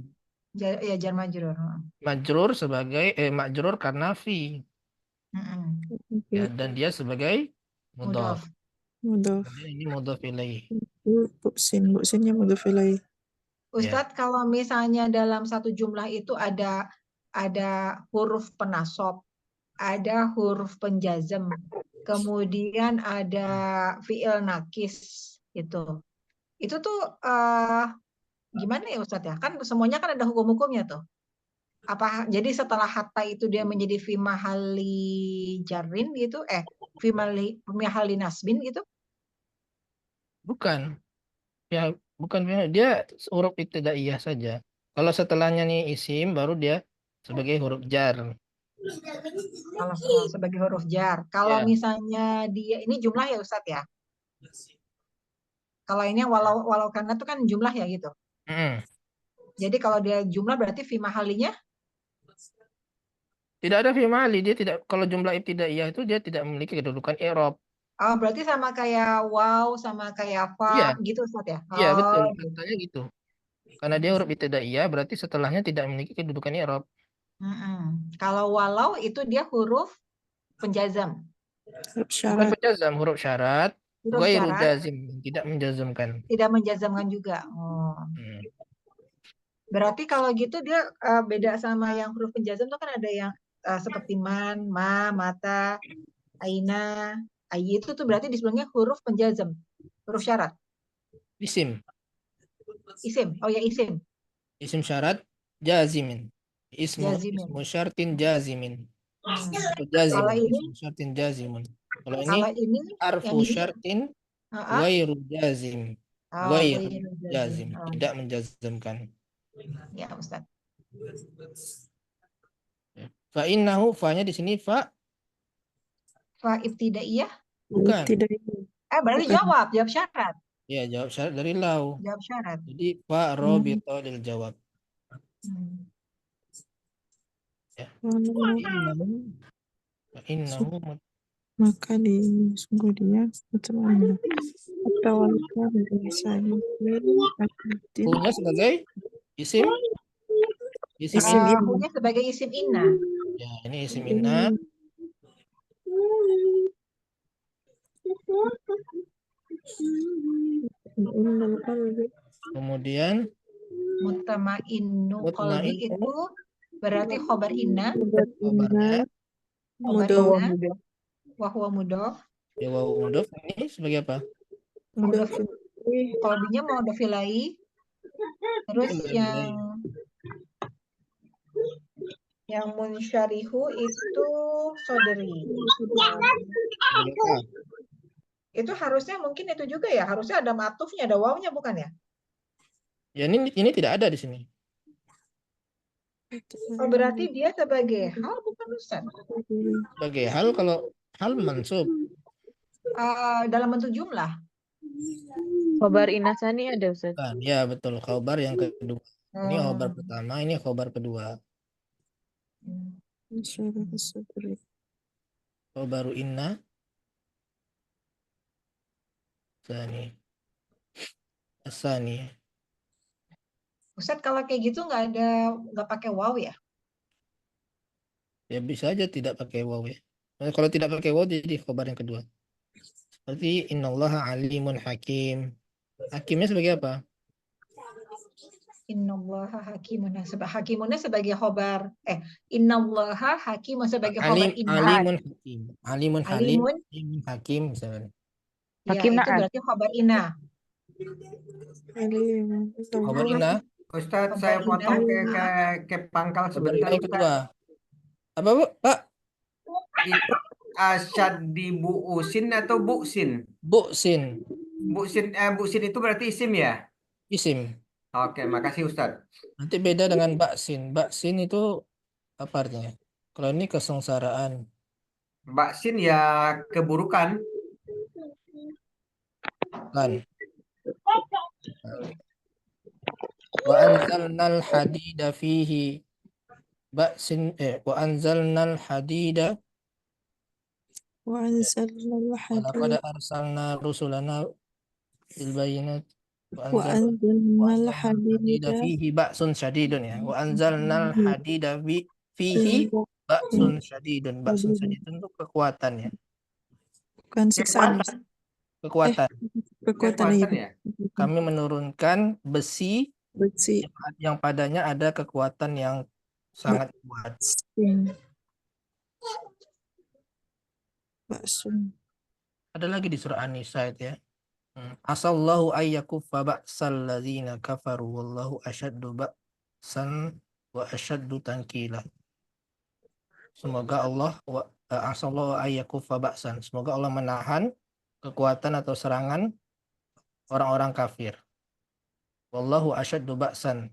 Ya jar majrur. Majrur sebagai majrur karena fi. Ya, dan dia sebagai mudhaf. Mudhaf. Ini mudhaf ilaih. Bu'sinnya mudhaf ilaih. Ustadz, kalau misalnya dalam satu jumlah itu ada huruf penasab, ada huruf penjazm, kemudian ada fi'il nakis gitu. Itu tuh gimana ya Ustadz ya? Kan semuanya kan ada hukum-hukumnya tuh. Apa jadi setelah hatta itu dia menjadi fi mahalli jarrin gitu? Fi mahalli nasbin gitu? Bukan. Ya, bukan, dia huruf ibtidaiyah saja. Kalau setelahnya nih isim, baru dia sebagai huruf jar. Kalau sebagai huruf jar. Kalau misalnya dia ini jumlah ya Ustadz ya? Kalau ini walau karena itu kan jumlah ya gitu. Jadi kalau dia jumlah berarti fi mahalinya? Tidak ada fi mahali, dia tidak. Kalau jumlah ibtidaiyah itu dia tidak memiliki kedudukan i'rab. Oh, berarti sama kayak wow, sama kayak fa gitu Ustaz ya? Iya, betul. Gitu. Katanya gitu. Karena dia huruf ibtidaiyah, berarti setelahnya tidak memiliki kedudukan i'rab. Kalau walau itu dia huruf penjazam. Bukan penjazam, huruf syarat. Ghairu jazim, tidak menjazamkan. Tidak menjazamkan juga. Oh. Berarti kalau gitu dia beda sama yang huruf penjazam itu kan ada yang seperti man, ma, mata, aina, ayi itu tuh berarti di sebelumnya huruf penjazam, huruf syarat. Isim. Isim. Oh ya isim. Isim syarat jazimin. Ismu syartin jazimin. Kalau ini syartin jazimun. Kalau ini harfu syartin ghairu jazim. Ghairu jazim, tidak menjazamkan. Ya, Ustaz. Fa innahu, fa-nya di sini fa ibtidaiyah? Bukan. Berarti jawab syarat. Ya, jawab syarat dari lau. Jawab syarat. Jadi fa rabita lil jawab. Ya. Innahu maka sungguh dia atau hunya sebagai isim hunya sebagai isim inna. Ya, ini isim inna. Kemudian mutma'innu qalbi itu berarti khobar inna. Khobarnya wa huwa mudhof. Ya, wa huwa mudhof ini sebagai apa? Mudhof. Qalbinya mudhof ilaihi. Terus yang munsyarihu itu sodri. Itu harusnya mungkin itu juga ya, harusnya ada matufnya, ada wawnya bukan ya? Ya, ini tidak ada di sini. Oh, berarti dia sebagai hal bukan Ustaz? Sebagai hal, kalau hal mansub. Dalam bentuk jumlah. Khobar inasani ada Ustaz? Ya, betul. Khobar yang kedua. Ini khobar pertama, ini khobar kedua. Khobaru inna Asani. Ustaz, kalau kayak gitu nggak pakai waw ya? Ya, bisa aja tidak pakai waw ya. Nah, kalau tidak pakai waw jadi khobar yang kedua. Seperti innallaha alimun hakim. Hakimnya sebagai apa? Innallaha hakimunnya sebagai khobar. Innallaha hakimun sebagai khobar inna. Alimun hakim. Alimun halim. Alimun. Alimun hakim misalnya. Ya, Hakim itu na'at. berarti khobar inna. Alim. Khobar inna. Ustadz, Khobar saya potong inna. ke pangkal Khobar sebentar, inna yang Ustadz. kedua. Apa Bu? Pak? Itu asyad di bu'usin atau bu'sin? Bu'sin. Bu'sin itu berarti isim ya? Isim. Oke, makasih Ustadz. Nanti beda dengan baksin. Baksin itu apa artinya? Kalau ini kesengsaraan. Baksin ya keburukan. Kan. Wa anzalnal hadida fihi ba'sin wa anzalnal hadida وأنزلنا wa laqad الحديد arsalna rusulana bil bayinat wa وأنزلنا anzalnal الحديد hadida fihi ba'sun syadidun ya. Wa anzalnal hadida fihi فيه ba'sun syadidun. Ba'sun syadidun itu kekuatan ya. bukan siksaan. Kekuatan. Kekuatan Kekuatan ya. ya? Kami menurunkan besi Besi. yang padanya ada kekuatan yang sangat kuat. Baksun. Ada lagi di surah An-Nisa itu ya. Asallahu ayyakuffa ba'sal ladzina kafaru wallahu asyaddu ba'san wa asyaddu tankila. Semoga Allah asallahu ayyakuffa ba'san. Semoga Allah menahan kekuatan atau serangan orang-orang kafir. Wallahu asyaddu ba'san.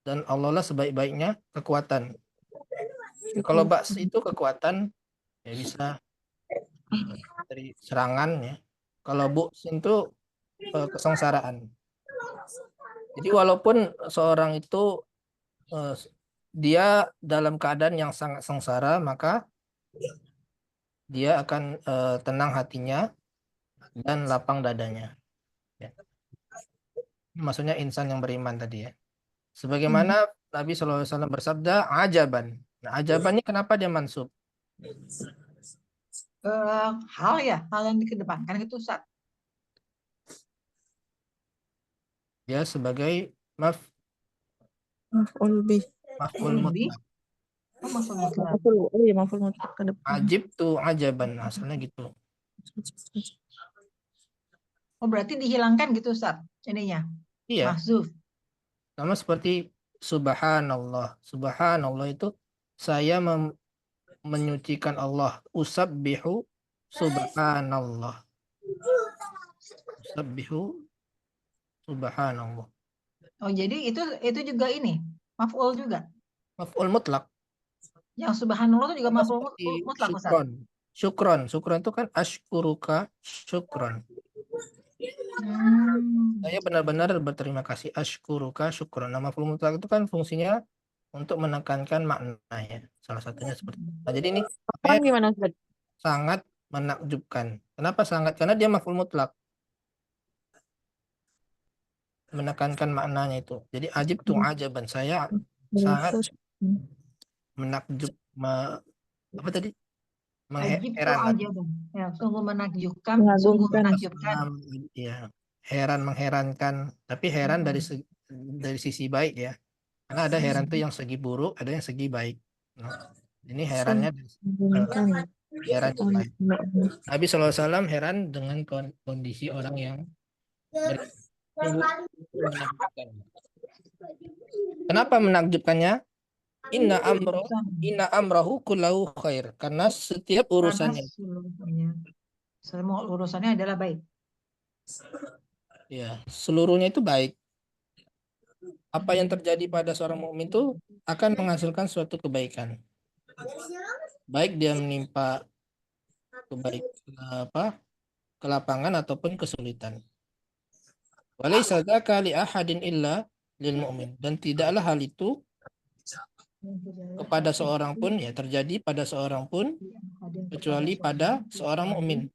Dan Allah lah sebaik-baiknya kekuatan. Kalau ba's itu kekuatan ya bisa dari serangan ya. Kalau bu'sin itu kesengsaraan. Jadi walaupun seorang itu dia dalam keadaan yang sangat sengsara, maka dia akan tenang hatinya dan lapang dadanya. Ya. Maksudnya insan yang beriman tadi ya. Sebagaimana Nabi SAW bersabda, ajaban. Nah, ajaban ini kenapa dia mansub? Hal yang dikedepankan itu Ustaz. Ya sebagai Maf'ul bih. maf'ul mutlaq. Maf'ul mutlaq ke depan. Ajib tuh ajaban, asalnya gitu. Oh, berarti dihilangkan gitu Ustaz ininya. Iya. Mahzuf. Sama seperti subhanallah. Subhanallah itu saya menyucikan Allah. Usabbihu subhanallah. Usabbihu subhanallah. Oh, jadi itu juga ini maf'ul juga. Maf'ul mutlak. Yang subhanallah itu juga maf'ul mutlak Ustaz. Syukron. Syukron itu kan ashkuruka syukron. Saya benar-benar berterima kasih. Ashkuruka syukron. Nah, maf'ul mutlak itu kan fungsinya untuk menekankan maknanya. Salah satunya seperti itu. Nah, jadi ini Gimana Ustaz? sangat menakjubkan. Kenapa sangat? Karena dia maf'ul mutlak. Menekankan maknanya itu. Jadi ajib tuh ajaban. Saya sangat menakjub. Apa tadi? Mengherankan. Ya, sungguh menakjubkan. Sungguh menakjubkan. Ya, heran mengherankan. Tapi heran dari sisi baik ya. Karena ada heran tuh yang segi buruk, ada yang segi baik. Nah, ini herannya heran yang baik. Nabi SAW heran dengan kondisi orang yang menakjubkan. Kenapa menakjubkannya? Inna amrahu kullahu khair. Karena setiap urusannya. Semua urusannya adalah baik. Ya, seluruhnya itu baik. Apa yang terjadi pada seorang mukmin itu akan menghasilkan suatu kebaikan. Baik dia menimpa kelapangan ataupun kesulitan. Walaysa dzaka li ahadin illa lil mu'min. Dan tidaklah hal itu kepada seorang pun ya terjadi pada seorang pun kecuali pada seorang mukmin.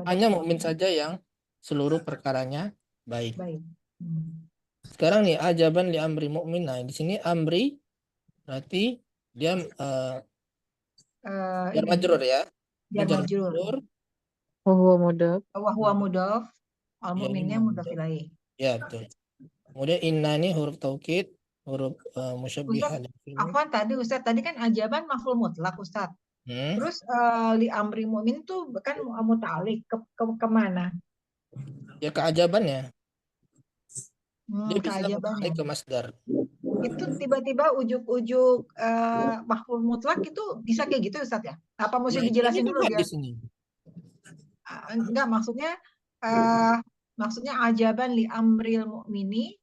Hanya mukmin saja yang seluruh perkaranya baik. Sekarang nih ajaban li amri mu'min. Nah, di sini amri berarti dia jar majrur ya. Jar majrur. Huwa mudhaf. Wa huwa mudhaf. Al mu'minnya mudhaf ilaih. Ya, betul. Kemudian inna ini huruf taukid, huruf Ustaz, musyabbihah dan fi'il. Afwan tadi kan ajaban maf'ul mutlak Ustaz. Hmm. Terus li amri mu'min tuh kan muta'alliq kemana? Ya keajabannya. Dia bisa Keajabannya. muta'alliq ke masdar. Itu tiba-tiba ujuk-ujuk maf'ul mutlak itu bisa kayak gitu Ustaz ya? Apa mesti Nah, dijelasin ini dulu kan biar? di sini. Enggak, maksudnya ajaban li amril mu'mini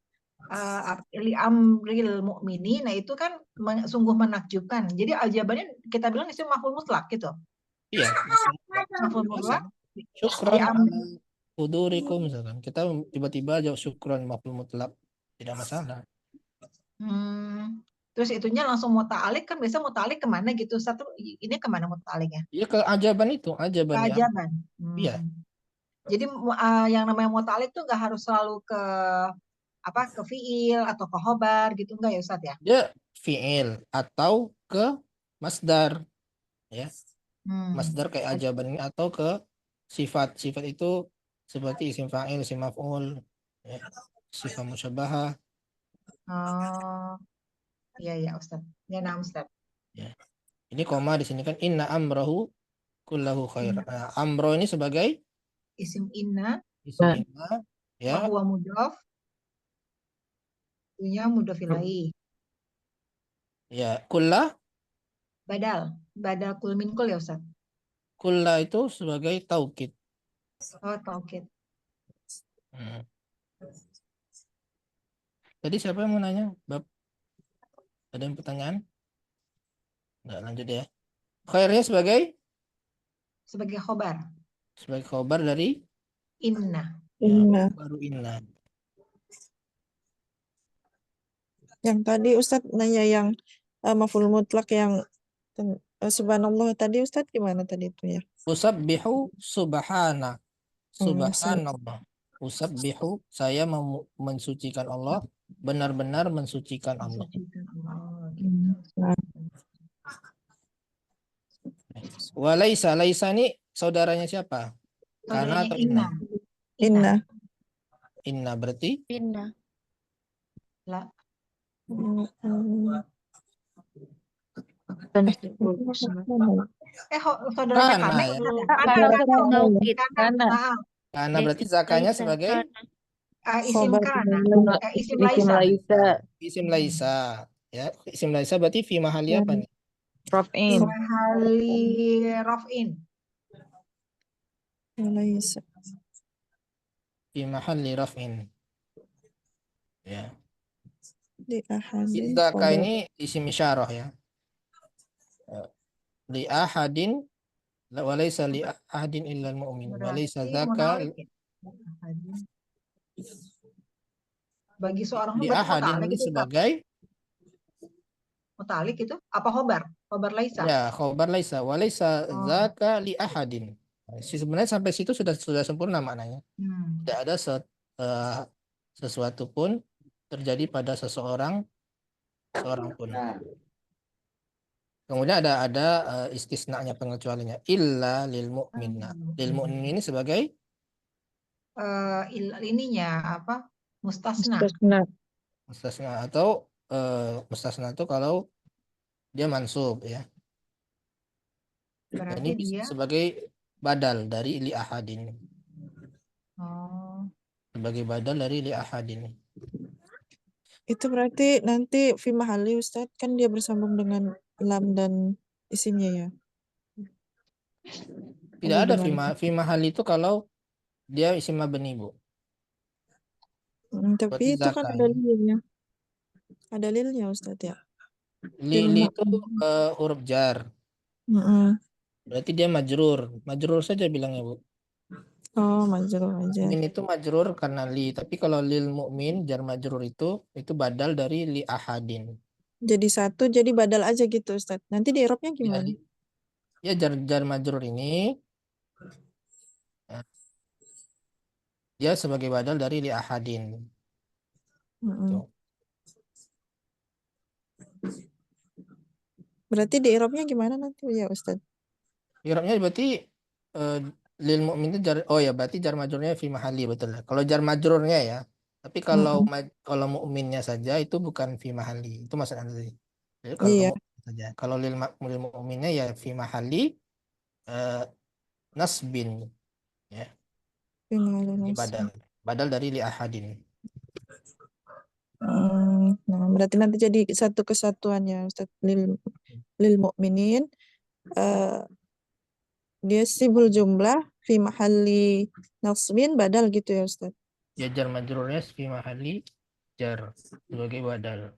li amril mu'mini, nah itu kan sungguh menakjubkan. Jadi ajabannya kita bilang itu maf'ul mutlak gitu. Iya. Maf'ul mutlak Syukran li ala hudurikum misalkan. Kita tiba-tiba jawab syukran maf'ul mutlak. Tidak masalah. Terus itunya langsung muta'alliq kan biasa muta'alliq kemana gitu satu ini kemana muta'alliqnya? Iya ke ajaban itu, ajaban ya. Keajaban. Iya. Jadi yang namanya muta'alliq tuh nggak harus selalu ke fiil atau ke khobar gitu enggak ya Ustaz ya? Dia fi'il atau ke masdar ya. Masdar kayak ajaban ini atau ke sifat. Sifat itu seperti isim fa'il, isim maf'ul, ya. Sifat musyabbahah. Oh. Iya Ustaz. Ya nah Ustaz. Ya. Ini koma di sini kan inna amrahu kullahu khair. Nah, amro ini sebagai isim inna. Isim inna ya. Wa huwa mudhaf. Punya mudhaf ilaih. Ya, kulla badal kul min kul ya Ustaz. Kulla itu sebagai taukid. Oh, taukid. Tadi siapa yang mau nanya? Bab? Ada yang pertanyaan? Nggak, lanjut ya. Khairnya sebagai? Sebagai khobar. Sebagai khobar dari? Inna. Inna. Baru inna. Yang tadi Ustadz nanya yang maf'ul mutlak yang subhanallah tadi Ustadz gimana tadi itu ya? Usabbihu subhana. Subhanallah. Usabbihu, saya mensucikan Allah, benar-benar mensucikan Allah. Walaisa, laisa ini saudaranya siapa? Kana atau inna? Inna berarti? Inna. La. Saudaranya Kana ya? Kana berarti zakanya sebagai isim Kana. Isim Laisa. Isim Laisa. Ya, isim Laisa berarti fi mahali apa nih? Raf'in. Mahali raf'in. Laisa. Fi mahali raf'in. Ya. Di ahadin. Zaka ini isim isyarah ya. Li ahadin walaysa li ahadin illal mu'min. Walaysa zaka bagi seorang li ahadin ini sebagai muta'alliq itu apa khobar? Khobar laisa. Ya, khobar laisa. Walaysa zaka li ahadin. Sebenarnya sampai situ sudah sempurna maknanya. Tidak ada sesuatu pun terjadi pada seorang pun. Kemudian ada istisnanya, pengecualiannya. Illa lil mu'min. Lil mu'min ini sebagai ininya apa? Mustasna. Mustasna atau mustasna itu kalau dia mansub ya. Berarti ini dia sebagai badal dari li ahadin. Sebagai badal dari li ahadin. Itu berarti nanti fi mahali Ustadz kan dia bersambung dengan lam dan isimnya ya. Tidak ada fi mahali itu kalau dia isim mabni, Bu. Tapi itu kan ada lilnya. Ada lilnya Ustadz ya. Lil itu huruf jar. Berarti dia majrur. Majrur saja bilangnya, Bu. Oh, majrur aja. Min itu majrur karena li, tapi kalau lil mu'min jar majrur itu badal dari li ahadin. Jadi satu jadi badal aja gitu Ustadz. Nanti di i'rabnya gimana? Ya jar majrur ini dia sebagai badal dari li ahadin. Berarti di i'rabnya gimana nanti ya Ustadz? I'rabnya berarti lil mu'min itu berarti jar majrurnya fi mahali, betul. Kalau jar majrurnya ya. Tapi kalau kalau mukminnya saja itu bukan fi mahali. Itu maksud Anda tadi. Jadi kalau Iya, mukmin saja. Kalau lil mukminnya ya fi mahali nasbin ya. Ini badal dari li ahadin. Nah, berarti nanti jadi satu kesatuan ya Ustaz. Lil mukminin dia sibul jumlah fi mahalli nasbin badal gitu ya Ustaz. Ya jar majrurnya fi mahali jar sebagai badal.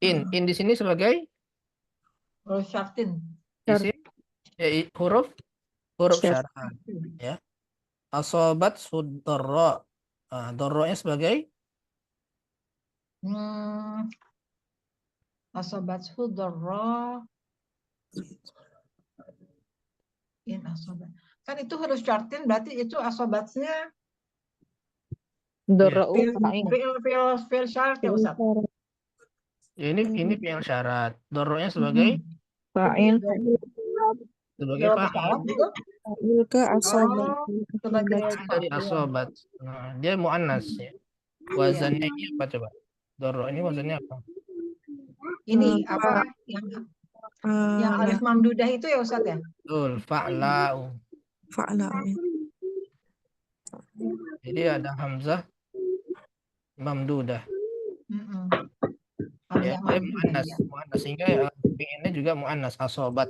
In di sini sebagai Huruf syartin. isim huruf syarat ya. Asobat sudorro. Dorronya sebagai Asobat hudorro. In asobat. Kan itu huruf syartin berarti itu asobatnya Dorra'u fa'il. fi'il syarat ya Ustaz. ya, ini fi'il syarat. Dorronya sebagai Fa'il. sebagai Fi'il fa'il. syarat itu. Fa'il ke asobat. Sebagai Dari asobat. Nah, dia mu'annas ya. Wazannya ini apa coba? Dorro ini wazannya apa? Ini apa yang alif mamdudah itu ya Ustaz ya? Betul, fa'la'u. Fa'la'u. Jadi ada hamzah mamdudah. Ya, dia mu'annas, sehingga fi'ilnya juga mu'annas, asobat.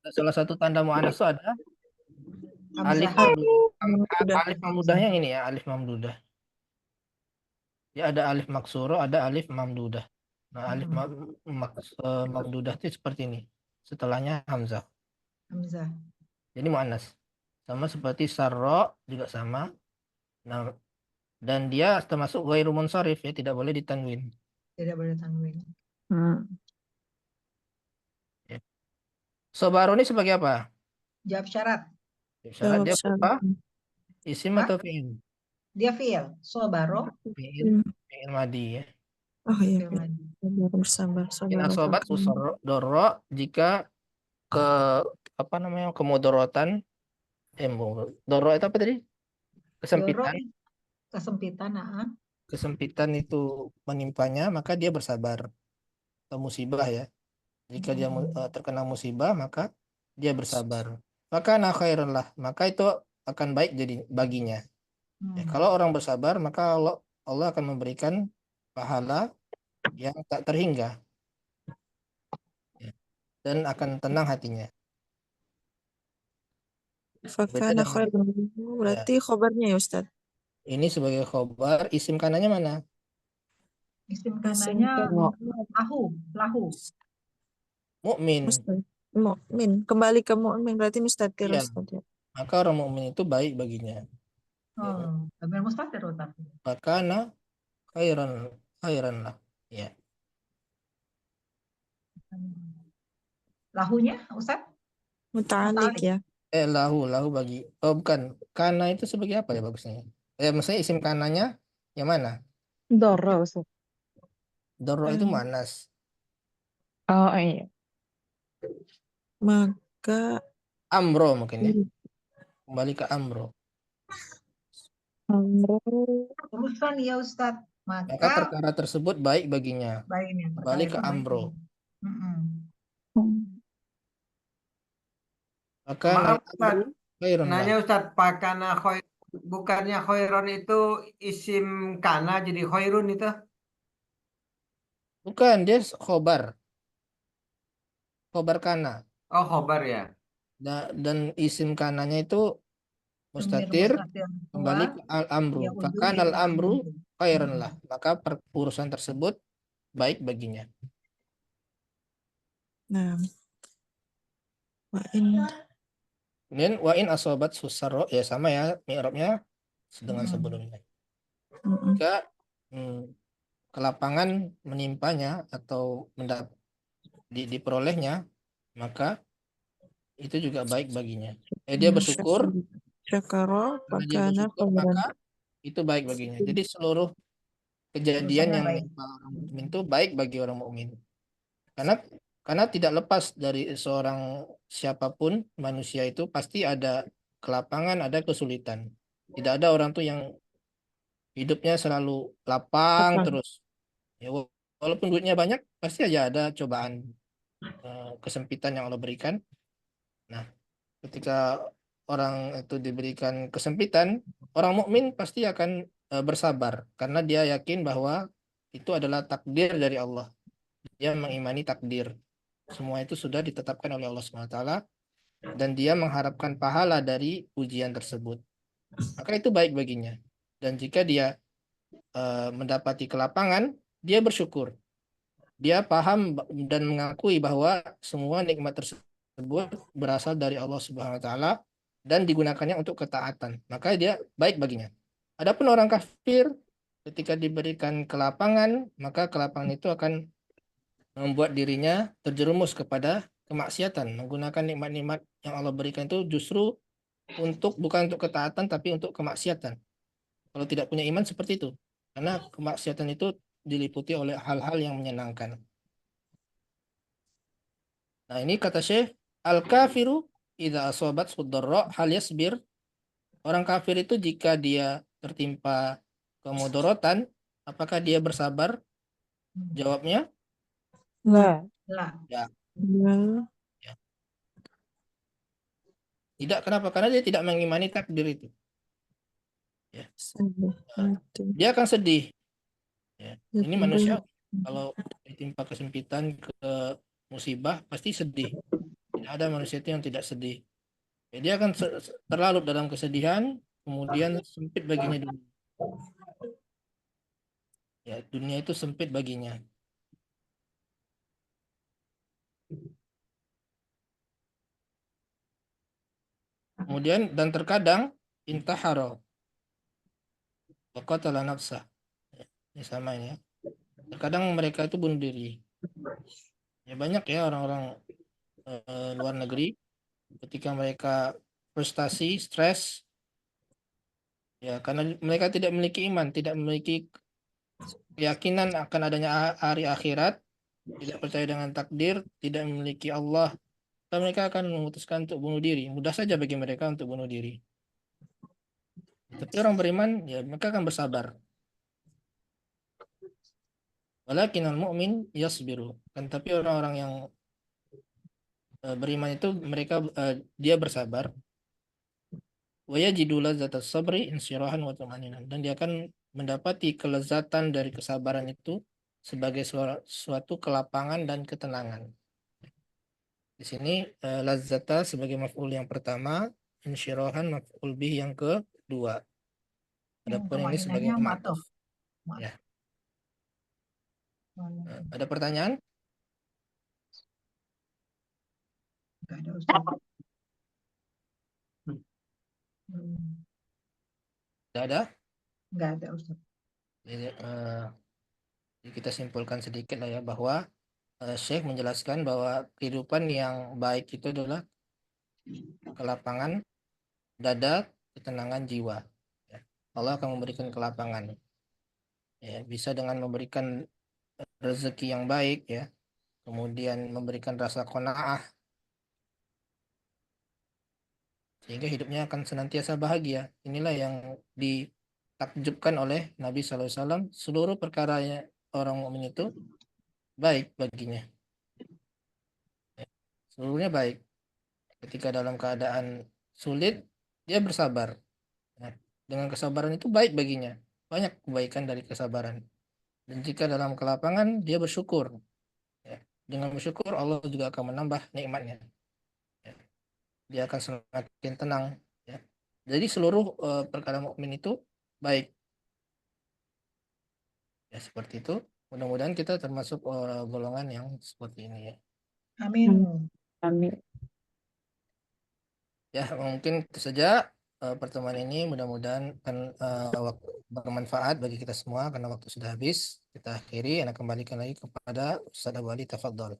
Salah satu tanda mu'annas itu ada alif mamdudah. Alif mamdudahnya ini ya, alif mamdudah. Ya ada alif maksuro, ada alif mamdudah. Nah, alif mamdudah itu seperti ini. Setelahnya hamzah. Jadi mu'annas. Sama seperti sarro juga sama. Nah, dan dia termasuk ghairu munsharif ya, tidak boleh ditanwin. Tidak boleh tanwin. Ya. Sobaro ini sebagai apa? Jawab syarat. Syarat dia apa? Isim atau fi'il? Dia fi'il. Sobaro. Fi'il madi ya. Oh iya. Bersabar. In asobat usarro jika ke apa namanya kemudorotan doro itu apa tadi? Kesempitan itu menimpanya, maka dia bersabar. Atau musibah ya. Jika dia terkena musibah, maka dia bersabar. Maka khairan lah, maka itu akan baik jadi baginya. Ya, kalau orang bersabar, maka Allah akan memberikan pahala yang tak terhingga. Ya. Dan akan tenang hatinya. Fakana khairan. Berarti khobarnya ya Ustaz. Ini sebagai khobar, isim kanannya mana? Isim kanannya lahu. Mukmin. Mukmin. Kembali ke mukmin berarti mustatir Iya. Ustaz ya. Maka orang mukmin itu baik baginya. Benar mustatir tapi. Fakana khairan lah. Ya. Lahunya Ustaz? Muta'alik ya. Lahu bagi. Oh bukan. Kana itu sebagai apa ya bagusnya? Maksudnya isim kananya yang mana? Dorro Ustaz. Dorro itu manas. Oh iya. Maka Amro mungkin ya. Kembali ke Amro. Terusan ya Ustaz. Maka perkara tersebut baik baginya. Kembali ke Amro. Maka maaf Ustaz, nanya Ustaz, pakana bukannya khairon itu isim kana jadi khairun itu? Bukan, dia khobar. Khobar kana. Oh, khobar ya. Dan isim kananya itu mustatir kembali ke al-amru. Fakana al-amru khairan lah. Maka urusan tersebut baik baginya. Nah. Dan wa in asobat susarro ya sama ya mi'rabnya dengan sebelumnya. Jika kelapangan menimpanya atau diperolehnya, maka itu juga baik baginya. Dia bersyukur. Syakara Karena maka itu baik baginya. Jadi seluruh kejadian yang menimpa orang mukmin itu baik bagi orang mukmin. Karena Karena tidak lepas dari seorang siapapun manusia itu pasti ada kelapangan, ada kesulitan. Tidak ada orang tuh yang hidupnya selalu lapang Lapang. terus. Ya, walaupun duitnya banyak, pasti aja ada cobaan, kesempitan yang Allah berikan. Nah, ketika orang itu diberikan kesempitan, orang mukmin pasti akan bersabar karena dia yakin bahwa itu adalah takdir dari Allah. Dia mengimani takdir. Semua itu sudah ditetapkan oleh Allah SWT dan dia mengharapkan pahala dari ujian tersebut. Maka itu baik baginya. Dan jika dia mendapati kelapangan, dia bersyukur. Dia paham dan mengakui bahwa semua nikmat tersebut berasal dari Allah Subhanahu wa taala dan digunakannya untuk ketaatan. Maka dia baik baginya. Adapun orang kafir ketika diberikan kelapangan, maka kelapangan itu akan membuat dirinya terjerumus kepada kemaksiatan, menggunakan nikmat-nikmat yang Allah berikan itu justru bukan untuk ketaatan tapi untuk kemaksiatan. Kalau tidak punya iman seperti itu. Karena kemaksiatan itu diliputi oleh hal-hal yang menyenangkan. Nah, ini kata Syekh, al-kafiru idza asobat suddarra hal yasbir. Orang kafir itu jika dia tertimpa kemudorotan, apakah dia bersabar? Jawabnya Lah. Lah. ya. Lah. Ya. Tidak, kenapa? Karena dia tidak mengimani takdir itu. Ya. Dia akan sedih. Ya. Ini manusia kalau ditimpa kesempitan, ke musibah, pasti sedih. Tidak ada manusia itu yang tidak sedih. Ya, dia akan terlarut dalam kesedihan, kemudian sempit baginya dunia. Ya, dunia itu sempit baginya. Kemudian dan terkadang intahara wa qatala nafsah. Ini sama ini ya. Terkadang mereka itu bunuh diri. Ya banyak ya orang-orang luar negeri ketika mereka frustasi, stres, ya karena mereka tidak memiliki iman, tidak memiliki keyakinan akan adanya hari akhirat, tidak percaya dengan takdir, tidak memiliki Allah, maka mereka akan memutuskan untuk bunuh diri. Mudah saja bagi mereka untuk bunuh diri. Tapi orang beriman, ya mereka akan bersabar. Walakinal mu'min yasbiru. Kan tapi orang-orang yang beriman itu mereka dia bersabar. Wa yajidu lazzatas sabri insyirahan wa tumaninan. Dan dia akan mendapati kelezatan dari kesabaran itu sebagai suatu kelapangan dan ketenangan. Di sini lazzata sebagai maf'ul yang pertama, insyirahan maf'ul bih yang kedua. Adapun ini sebagai ma'tuf. Ya. Ada pertanyaan? Enggak ada, Ustaz. Tidak ada? Enggak ada, Ustaz. Jadi, kita simpulkan sedikit lah ya bahwa Syekh menjelaskan bahwa kehidupan yang baik itu adalah kelapangan dada, ketenangan jiwa. Ya. Allah akan memberikan kelapangan. Ya, bisa dengan memberikan rezeki yang baik ya, kemudian memberikan rasa qanaah sehingga hidupnya akan senantiasa bahagia. Inilah yang ditakjubkan oleh Nabi SAW. Seluruh perkaranya orang mukmin itu baik baginya. Seluruhnya baik. Ketika dalam keadaan sulit, dia bersabar. Nah, dengan kesabaran itu baik baginya. Banyak kebaikan dari kesabaran. Dan jika dalam kelapangan, dia bersyukur. Ya. Dengan bersyukur, Allah juga akan menambah nikmatnya. Ya. Dia akan semakin tenang. Ya. Jadi seluruh perkara mukmin itu baik. Ya, seperti itu. Mudah-mudahan kita termasuk golongan yang seperti ini ya. Amin. Amin. Ya, mungkin itu saja pertemuan ini. Mudah-mudahan akan bermanfaat bagi kita semua karena waktu sudah habis. Kita akhiri, dan kembalikan lagi kepada Ustaz Abu Ali, tafadhol.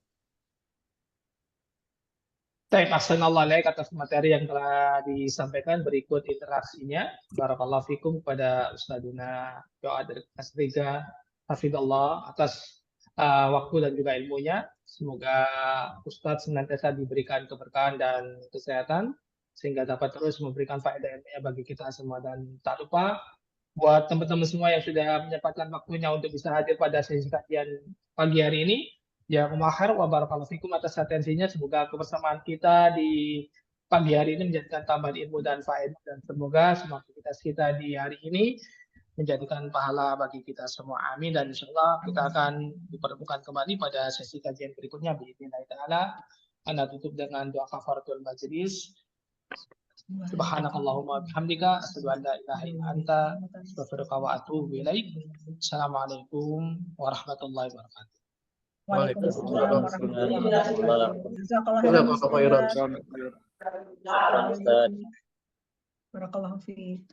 Baik, ahsanallahu ilaik atas materi yang telah disampaikan. Berikut interaksinya. Barakallahu fikum kepada Ustadzuna Doa dari Asriga Hafidullah atas waktu dan juga ilmunya. Semoga Ustadz senantiasa diberikan keberkahan dan kesehatan sehingga dapat terus memberikan faedah ilmiah bagi kita semua. Dan tak lupa buat teman-teman semua yang sudah menyempatkan waktunya untuk bisa hadir pada sesi kajian pagi hari ini. Jazakumullah khair wa barakallahu fikum atas atensinya. Semoga kebersamaan kita di pagi hari ini menjadikan tambahan ilmu dan faedah, dan semoga semua aktivitas kita di hari ini menjadikan pahala bagi kita semua. Amin. Dan insyaallah kita akan dipertemukan kembali pada sesi kajian berikutnya. Bismillah ta'ala. Anda tutup dengan doa kafaratul majlis. Subhanakallahumma bihamdika asyhadu an la ilaha illa anta astaghfiruka wa atubu ilaik. Assalamualaikum warahmatullahi wabarakatuh. Waalaikumsalam warahmatullahi wabarakatuh. Jazakallahu khairan. Barakallahu fiik.